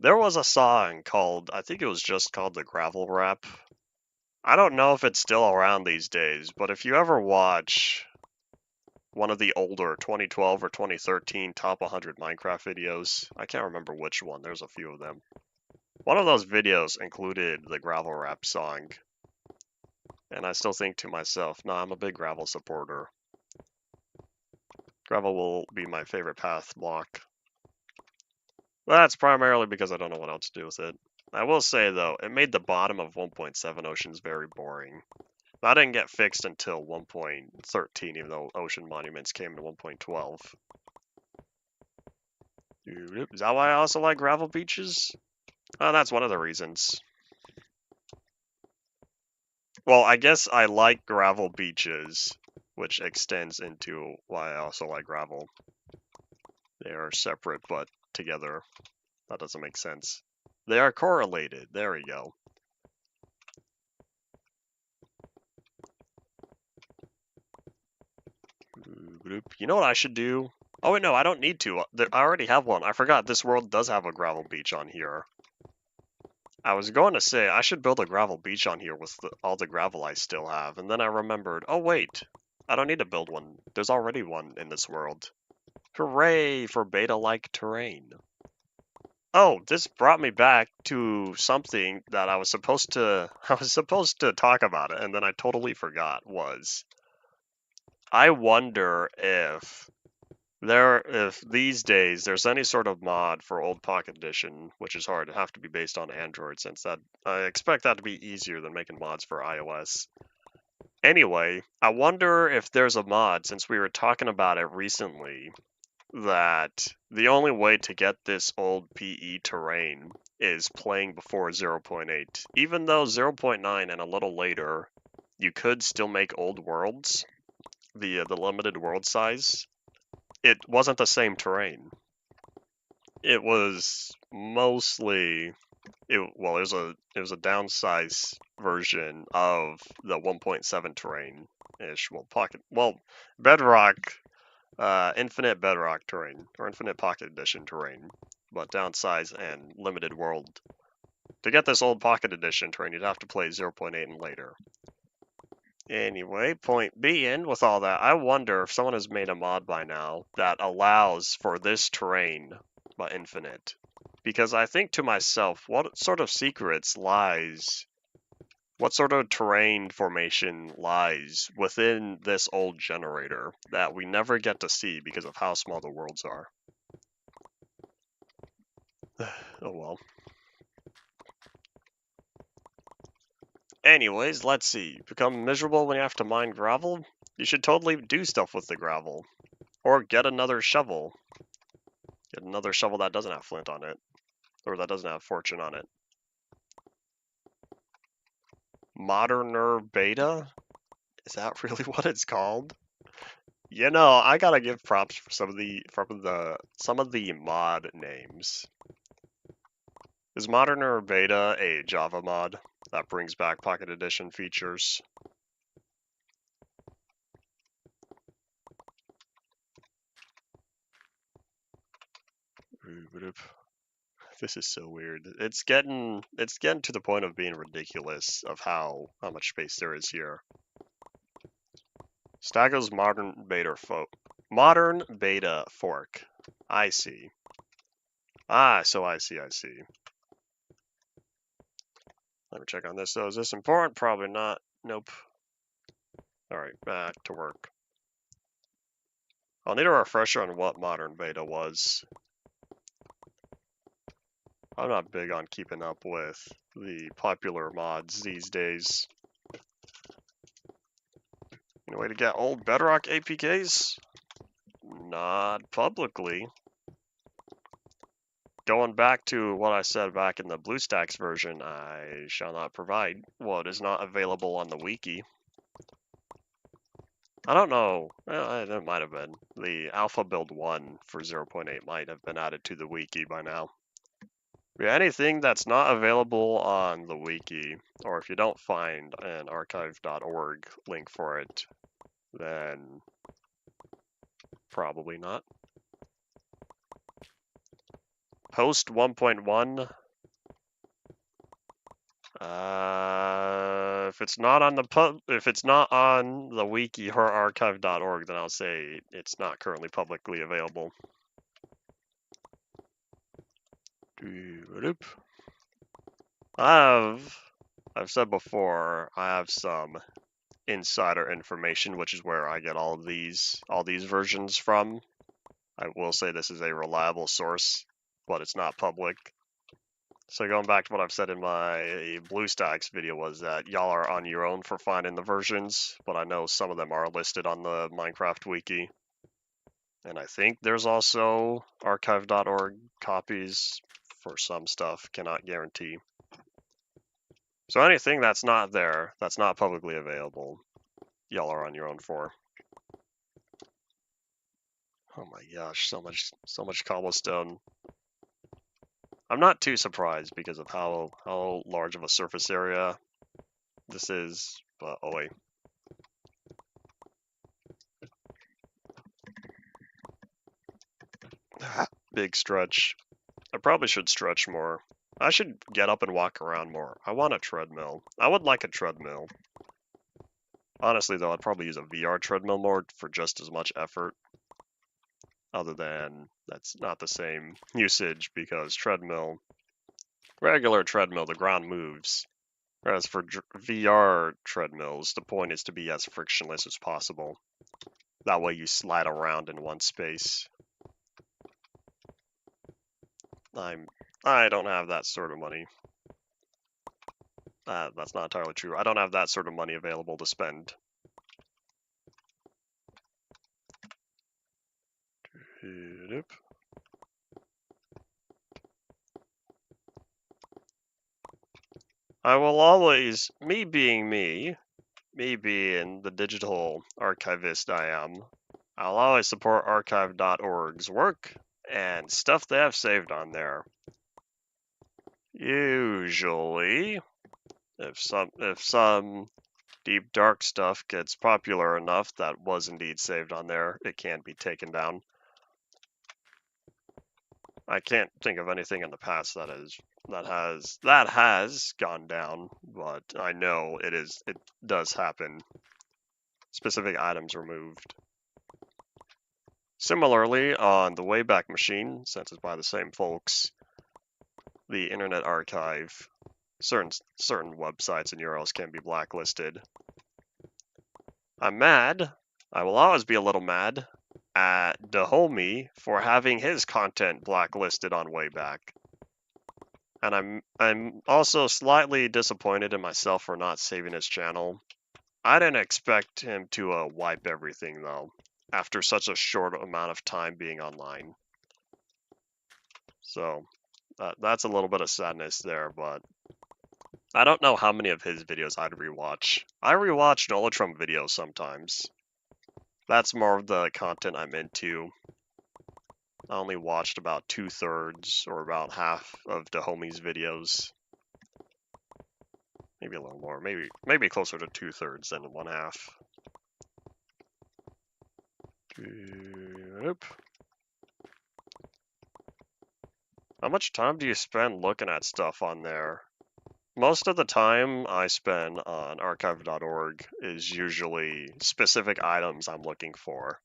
There was a song called, I think it was just called the Gravel Rap. I don't know if it's still around these days, but if you ever watch one of the older 2012 or 2013 top 100 Minecraft videos, I can't remember which one, there's a few of them. One of those videos included the Gravel Rap song. And I still think to myself, nah, I'm a big gravel supporter. Gravel will be my favorite path block. That's primarily because I don't know what else to do with it. I will say, though, it made the bottom of 1.7 oceans very boring. That didn't get fixed until 1.13, even though ocean monuments came to 1.12. Is that why I also like gravel beaches? That's one of the reasons. Well, I guess I like gravel beaches, which extends into why I also like gravel. They are separate, but together. That doesn't make sense. They are correlated. There we go. You know what I should do? Oh wait, no, I don't need to. I already have one. I forgot this world does have a gravel beach on here. I was going to say I should build a gravel beach on here with all the gravel I still have, and then I remembered, oh wait, I don't need to build one. There's already one in this world. Hooray for beta-like terrain. Oh, this brought me back to something that I was supposed to talk about it, and then I totally forgot. I wonder if these days there's any sort of mod for Old Pocket Edition, which is hard, have to be based on Android, since that I expect that to be easier than making mods for iOS. Anyway, I wonder if there's a mod, since we were talking about it recently, that the only way to get this old PE terrain is playing before 0.8. Even though 0.9 and a little later, you could still make old worlds, the limited world size. It wasn't the same terrain. It was mostly it was a downsized version of the 1.7 terrain ish. Bedrock, infinite bedrock terrain or infinite pocket edition terrain, but downsized and limited world. To get this old pocket edition terrain, you'd have to play 0.8 and later. Anyway, point being, with all that, I wonder if someone has made a mod by now that allows for this terrain, but infinite. Because I think to myself, what sort of terrain formation lies within this old generator that we never get to see because of how small the worlds are? Oh well. Anyways, let's see. Become miserable when you have to mine gravel? You should totally do stuff with the gravel. Or get another shovel. Get another shovel that doesn't have flint on it. Or that doesn't have fortune on it. Moderner beta? Is that really what it's called? You know, I gotta give props for some of the mod names. Is Moderner beta a Java mod that brings back Pocket Edition features? This is so weird. It's getting to the point of being ridiculous of how much space there is here. Stago's modern beta fork. I see. Ah, so I see. Let me check on this though. Is this important? Probably not. Nope. Alright, back to work. I'll need a refresher on what modern beta was. I'm not big on keeping up with the popular mods these days. Any way to get old Bedrock APKs? Not publicly. Going back to what I said back in the BlueStacks version, I shall not provide what is not available on the wiki. I don't know. It might have been. The alpha build 1 for 0.8 might have been added to the wiki by now. Yeah, anything that's not available on the wiki, or if you don't find an archive.org link for it, then probably not. Post 1.1. If it's not on the wiki or archive.org, then I'll say it's not currently publicly available. I've said before, I have some insider information, which is where I get all these versions from. I will say this is a reliable source, but it's not public. So going back to what I've said in my BlueStacks video was that y'all are on your own for finding the versions, but I know some of them are listed on the Minecraft wiki. And I think there's also archive.org copies for some stuff, cannot guarantee. So anything that's not there, that's not publicly available, y'all are on your own for. Oh my gosh, so much cobblestone. I'm not too surprised because of how large of a surface area this is, but oh wait. big stretch. I probably should stretch more. I should get up and walk around more. I want a treadmill. I would like a treadmill. Honestly, though, I'd probably use a VR treadmill more for just as much effort. Other than that's not the same usage because regular treadmill, the ground moves. Whereas for VR treadmills, the point is to be as frictionless as possible. That way you slide around in one space. I don't have that sort of money. That's not entirely true. I don't have that sort of money available to spend. I will always, me being the digital archivist I am, I'll always support archive.org's work and stuff they have saved on there. Usually, if some deep dark stuff gets popular enough that was indeed saved on there, it can be taken down. I can't think of anything in the past that has gone down, but I know it does happen. Specific items removed. Similarly, on the Wayback Machine, since it's by the same folks, the Internet Archive, certain websites and URLs can be blacklisted. I'm mad. I will always be a little mad at the homie for having his content blacklisted on Wayback. And I'm also slightly disappointed in myself for not saving his channel. I didn't expect him to wipe everything though, after such a short amount of time being online. So that's a little bit of sadness there, but I don't know how many of his videos I'd rewatch. I rewatch Donald Trump videos sometimes. That's more of the content I'm into. I only watched about 2/3 or about half of the homie's videos. Maybe a little more, maybe closer to 2/3 than 1/2. Yep. How much time do you spend looking at stuff on there? Most of the time I spend on archive.org is usually specific items I'm looking for.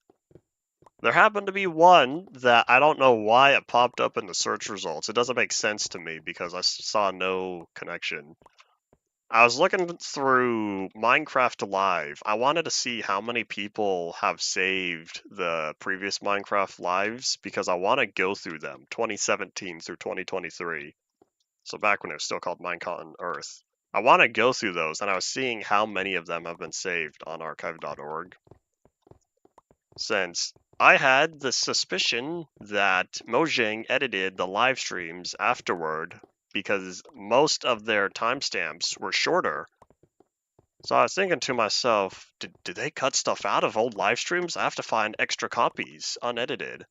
There happened to be one that I don't know why it popped up in the search results. It doesn't make sense to me because I saw no connection. I was looking through Minecraft Live. I wanted to see how many people have saved the previous Minecraft Lives because I want to go through them, 2017 through 2023. So back when it was still called Minecraft Earth. I want to go through those, and I was seeing how many of them have been saved on archive.org. Since I had the suspicion that Mojang edited the live streams afterward because most of their timestamps were shorter. So I was thinking to myself, did they cut stuff out of old live streams? I have to find extra copies, unedited.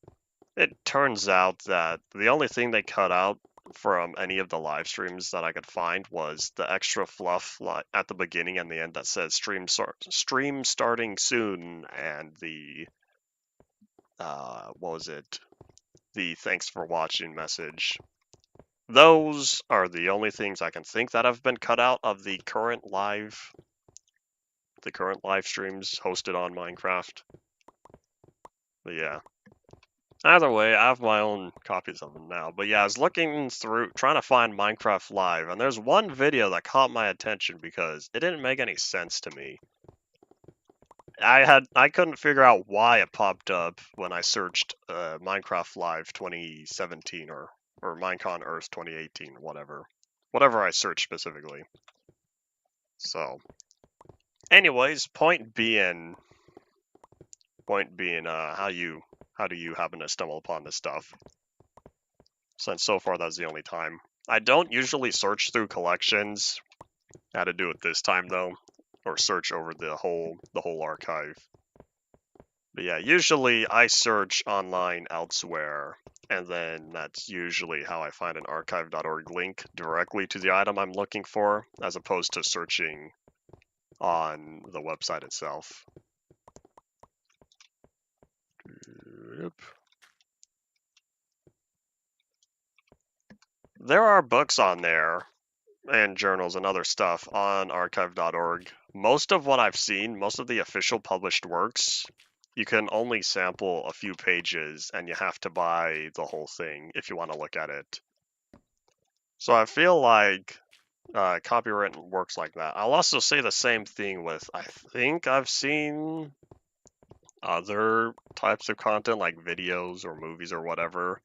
It turns out that the only thing they cut out from any of the live streams that I could find was the extra fluff at the beginning and the end that says stream starting soon, and the what was it? The thanks for watching message. Those are the only things I can think that have been cut out of the current live streams hosted on Minecraft. But yeah. Either way, I have my own copies of them now. But yeah, I was looking through, trying to find Minecraft Live, and there's one video that caught my attention because it didn't make any sense to me. I couldn't figure out why it popped up when I searched Minecraft Live 2017 or Minecon Earth 2018, whatever I searched specifically. So, anyways, point being, how do you happen to stumble upon this stuff? Since so far that's the only time. I don't usually search through collections. I had to do it this time though, or search over the whole archive. But yeah, usually I search online elsewhere, and then that's usually how I find an archive.org link directly to the item I'm looking for, as opposed to searching on the website itself. Yep. There are books on there and journals and other stuff on archive.org. Most of what I've seen, most of the official published works, you can only sample a few pages and you have to buy the whole thing if you want to look at it. So I feel like copyright works like that. I'll also say the same thing with, I think I've seen other types of content like videos or movies or whatever,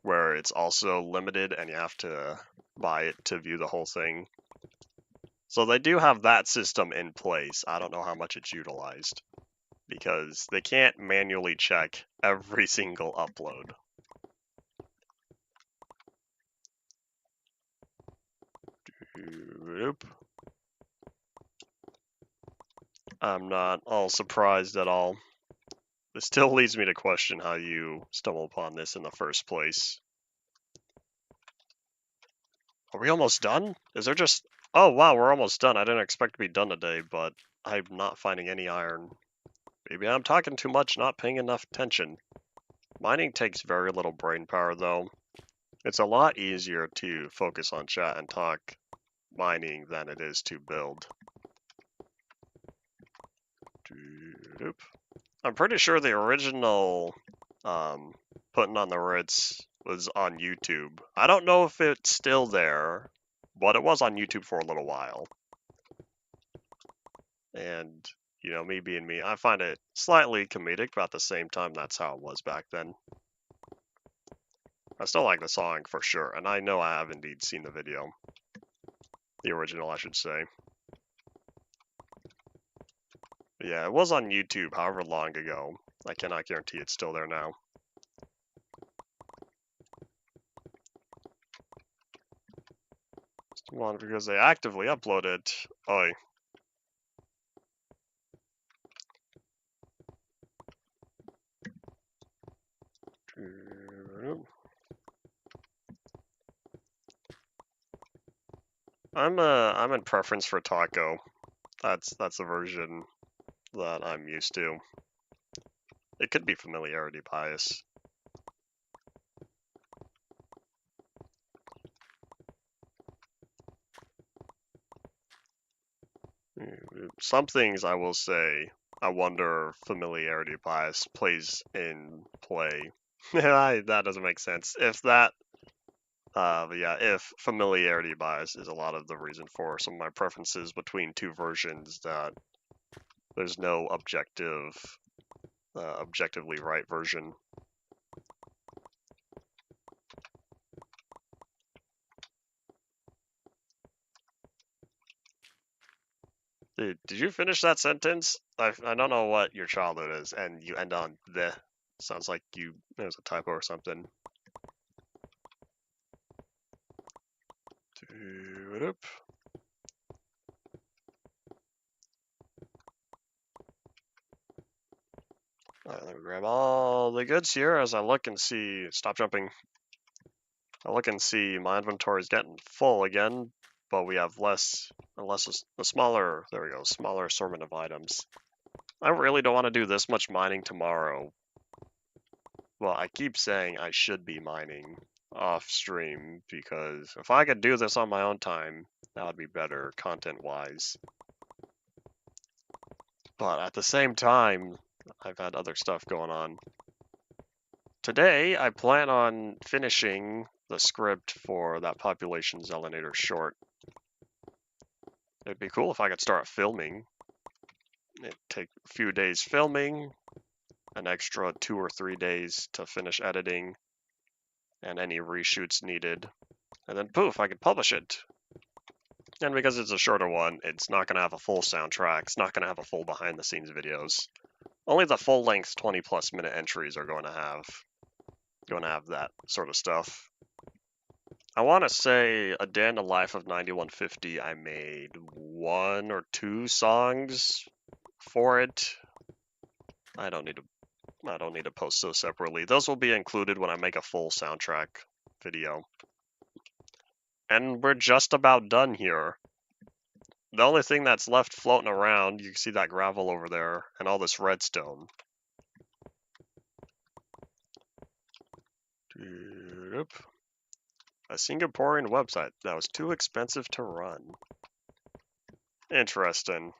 where it's also limited and you have to buy it to view the whole thing. So they do have that system in place. I don't know how much it's utilized because they can't manually check every single upload. I'm not all surprised at all. This still leads me to question how you stumble upon this in the first place. Are we almost done? Is there just... Oh, wow, we're almost done. I didn't expect to be done today, but I'm not finding any iron. Maybe I'm talking too much, not paying enough attention. Mining takes very little brain power, though. It's a lot easier to focus on chat and talk mining than it is to build. I'm pretty sure the original putting on the Ritz was on YouTube. I don't know if it's still there, but it was on YouTube for a little while. And, you know, me being me, I find it slightly comedic, but at the same time, that's how it was back then. I still like the song for sure, and I know I have indeed seen the video. The original, I should say. Yeah, it was on YouTube however long ago. I cannot guarantee it's still there now. One, because they actively upload it. Oi. I'm in preference for taco. That's the version that I'm used to. It could be familiarity bias. Some things I will say, I wonder if familiarity bias plays in play. That doesn't make sense. If that, yeah, if familiarity bias is a lot of the reason for some of my preferences between two versions, that there's no objectively right version. Dude, did you finish that sentence? I don't know what your childhood is, and you end on the. Sounds like there's a typo or something. Let me grab all the goods here as I look and see. Stop jumping. I look and see my inventory is getting full again, but we have less, a smaller. There we go, smaller assortment of items. I really don't want to do this much mining tomorrow. Well, I keep saying I should be mining off stream because if I could do this on my own time, that would be better content-wise. But at the same time, I've had other stuff going on. Today, I plan on finishing the script for that Population Zelinator short. It'd be cool if I could start filming. It'd take a few days filming, an extra 2 or 3 days to finish editing, and any reshoots needed. And then poof, I could publish it. And because it's a shorter one, it's not going to have a full soundtrack, it's not going to have a full behind the scenes videos. Only the full length 20+ minute entries are going to have that sort of stuff. I want to say A Day in the Life of 9150, I made 1 or 2 songs for it. I don't need to post those separately. Those will be included when I make a full soundtrack video. And we're just about done here. The only thing that's left floating around, you can see that gravel over there, and all this redstone. A Singaporean website that was too expensive to run. Interesting.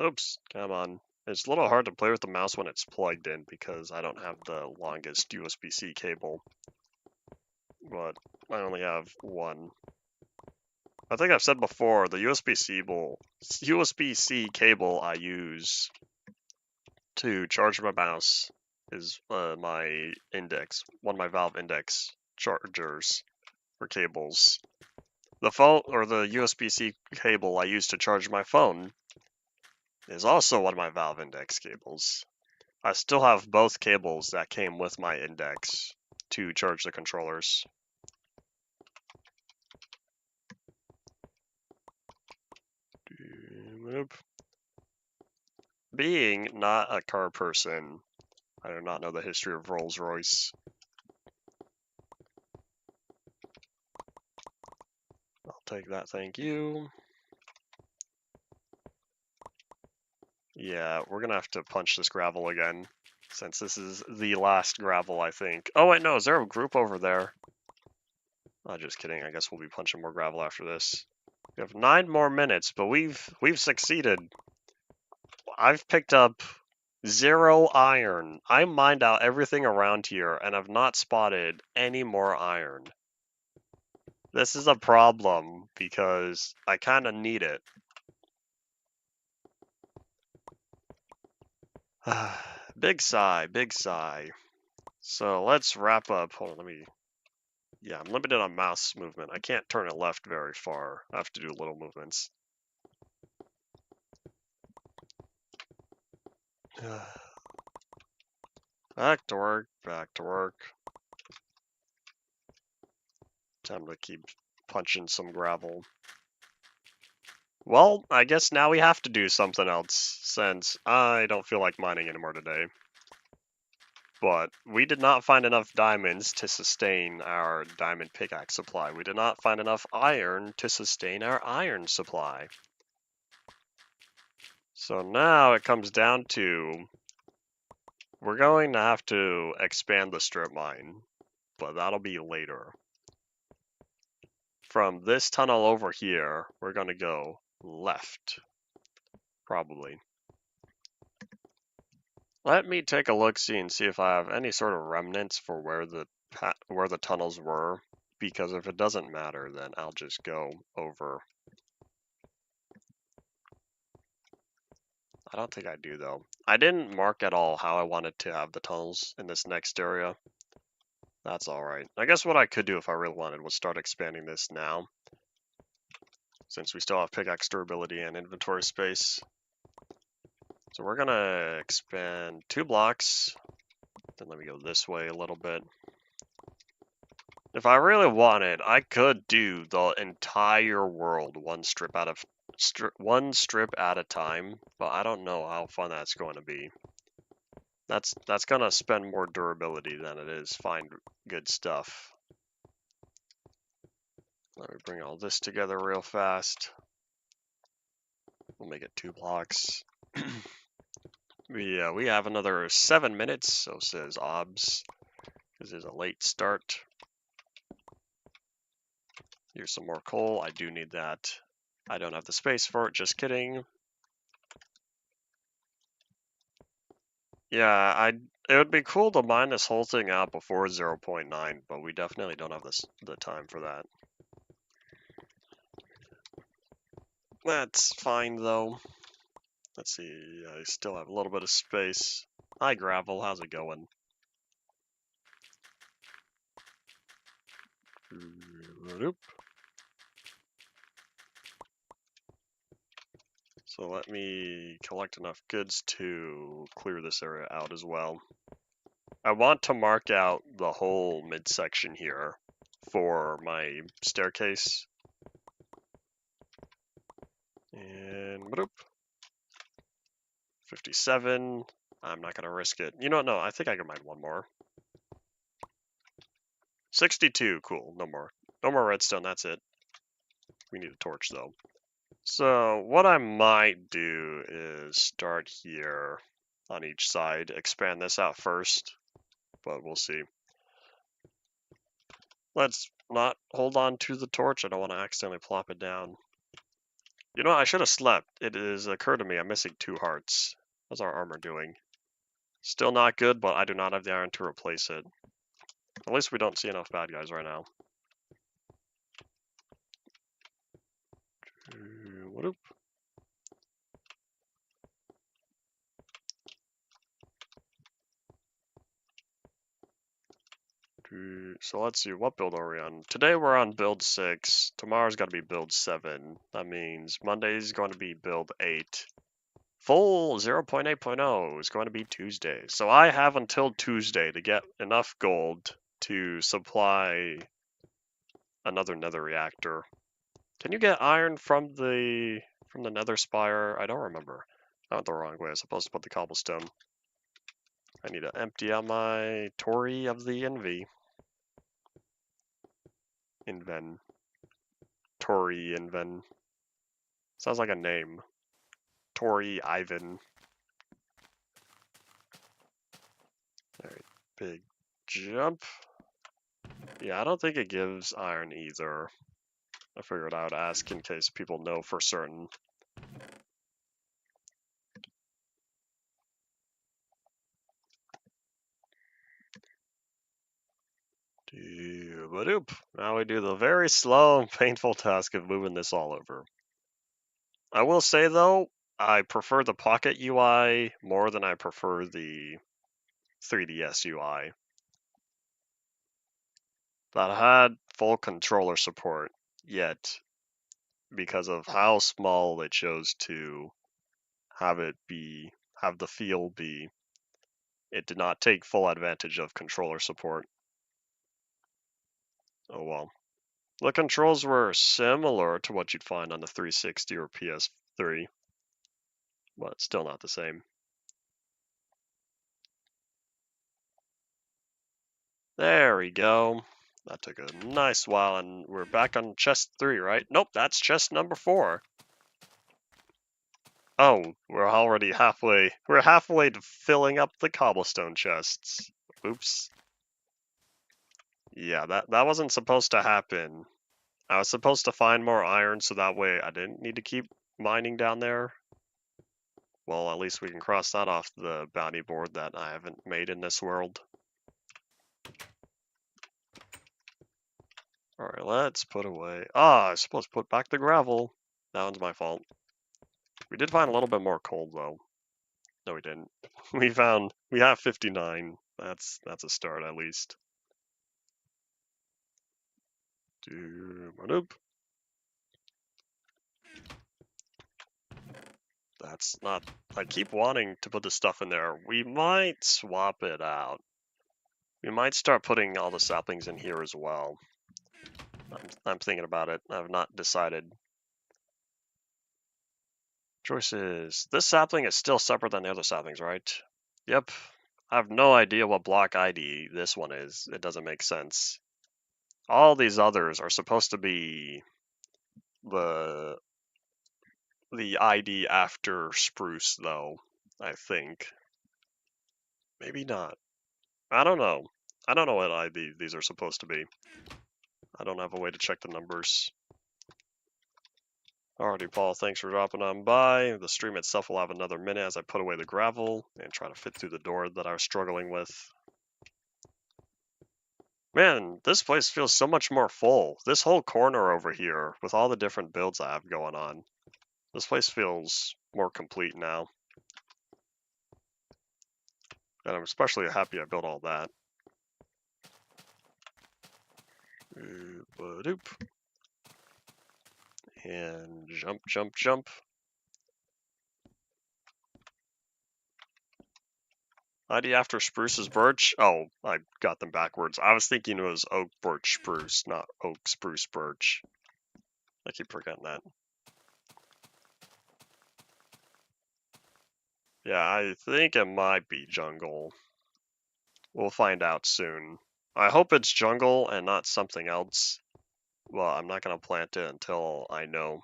Oops, come on. It's a little hard to play with the mouse when it's plugged in because I don't have the longest USB-C cable. But I only have one. I think I've said before, the USB-C cable I use to charge my mouse is my index, one of my Valve Index chargers or cables. The phone or the USB-C cable I use to charge my phone is also one of my Valve Index cables. I still have both cables that came with my Index to charge the controllers. Being not a car person, I do not know the history of Rolls-Royce. I'll take that, thank you. Yeah, we're gonna have to punch this gravel again, since this is the last gravel, I think. Oh wait, no, is there a group over there? Oh, just kidding, I guess we'll be punching more gravel after this. We have 9 more minutes, but we've succeeded. I've picked up 0 iron. I mined out everything around here, and I've not spotted any more iron. This is a problem, because I kinda need it. Big sigh, big sigh. So let's wrap up. Hold on, yeah, I'm limited on mouse movement. I can't turn it left very far. I have to do little movements. Back to work, back to work. Time to keep punching some gravel. Well, I guess now we have to do something else, since I don't feel like mining anymore today. But we did not find enough diamonds to sustain our diamond pickaxe supply. We did not find enough iron to sustain our iron supply. So now it comes down to, we're going to have to expand the strip mine, but that'll be later. From this tunnel over here, we're going to go left, probably. Let me take a look-see and see if I have any sort of remnants for where the tunnels were, because if it doesn't matter, then I'll just go over. I don't think I do, though. I didn't mark at all how I wanted to have the tunnels in this next area. That's alright. I guess what I could do if I really wanted was start expanding this now, since we still have pickaxe durability and inventory space. So we're gonna expand 2 blocks, then let me go this way a little bit. If I really wanted, I could do the entire world one strip at a time, but I don't know how fun that's going to be. That's gonna spend more durability than it is find good stuff. Let me bring all this together real fast. We'll make it 2 blocks. We have another 7 minutes, so says OBS. This is a late start. Here's some more coal. I do need that. I don't have the space for it, just kidding. Yeah, it would be cool to mine this whole thing out before 0.9, but we definitely don't have the time for that. That's fine though. Let's see, I still have a little bit of space. Hi Gravel, how's it going? So let me collect enough goods to clear this area out as well. I want to mark out the whole midsection here for my staircase. And 57. I'm not gonna risk it. You know what? No, I think I can mine one more. 62, cool. No more. No more redstone, that's it. We need a torch though. So what I might do is start here on each side, expand this out first, but we'll see. Let's not hold on to the torch. I don't want to accidentally plop it down. You know what? I should have slept. It has occurred to me I'm missing 2 hearts. How's our armor doing? Still not good, but I do not have the iron to replace it. At least we don't see enough bad guys right now. Whoop. So let's see, what build are we on? Today we're on build 6. Tomorrow's got to be build 7. That means Monday's going to be build 8. Full 0.8.0 is going to be Tuesday. So I have until Tuesday to get enough gold to supply another nether reactor. Can you get iron from the nether spire? I don't remember. I went the wrong way. I was supposed to put the cobblestone. I need to empty out my Torii of the Envy. Torii Inven. Sounds like a name. Torii Ivan. Alright, big jump. Yeah, I don't think it gives iron either. I figured I would ask in case people know for certain. Now we do the very slow and painful task of moving this all over. I will say though, I prefer the Pocket UI more than I prefer the 3DS UI. That had full controller support, yet because of how small they chose to have the feel be, it did not take full advantage of controller support. Oh well. The controls were similar to what you'd find on the 360 or PS3, but still not the same. There we go. That took a nice while, and we're back on chest 3, right? Nope, that's chest number 4. Oh, we're already halfway. We're halfway to filling up the cobblestone chests. Oops. Yeah, that wasn't supposed to happen. I was supposed to find more iron so that way I didn't need to keep mining down there. Well, at least we can cross that off the bounty board that I haven't made in this world. Alright, let's put away... Ah, I was supposed to put back the gravel. That one's my fault. We did find a little bit more coal, though. No, we didn't. We have 59. That's a start, at least. That's not... I keep wanting to put the stuff in there. We might swap it out. We might start putting all the saplings in here as well. I'm thinking about it. I've not decided. Choices. This sapling is still separate than the other saplings, right? Yep. I have no idea what block ID this one is. It doesn't make sense. All these others are supposed to be the ID after spruce, though, I think. Maybe not. I don't know. I don't know what ID these are supposed to be. I don't have a way to check the numbers. Alrighty, Paul, thanks for dropping on by. The stream itself will have another minute as I put away the gravel and try to fit through the door that I was struggling with. Man, this place feels so much more full. This whole corner over here, with all the different builds I have going on, this place feels more complete now. And I'm especially happy I built all that. And jump, jump, jump. ID after spruce is birch? Oh, I got them backwards. I was thinking it was oak, birch, spruce, not oak, spruce, birch. I keep forgetting that. Yeah, I think it might be jungle. We'll find out soon. I hope it's jungle and not something else. Well, I'm not gonna plant it until I know.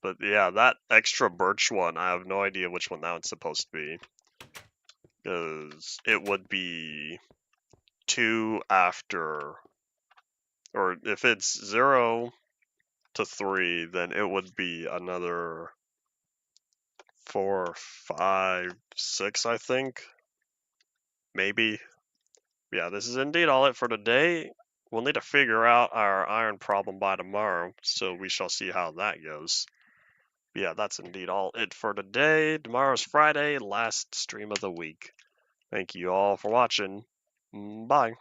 But yeah, that extra birch one, I have no idea which one that one's supposed to be. Because it would be 2 after, or if it's 0 to 3, then it would be another 4, 5, 6, I think. Maybe. Yeah, this is indeed all it for today. We'll need to figure out our iron problem by tomorrow, so we shall see how that goes. But yeah, that's indeed all it for today. Tomorrow's Friday, last stream of the week. Thank you all for watching. Bye.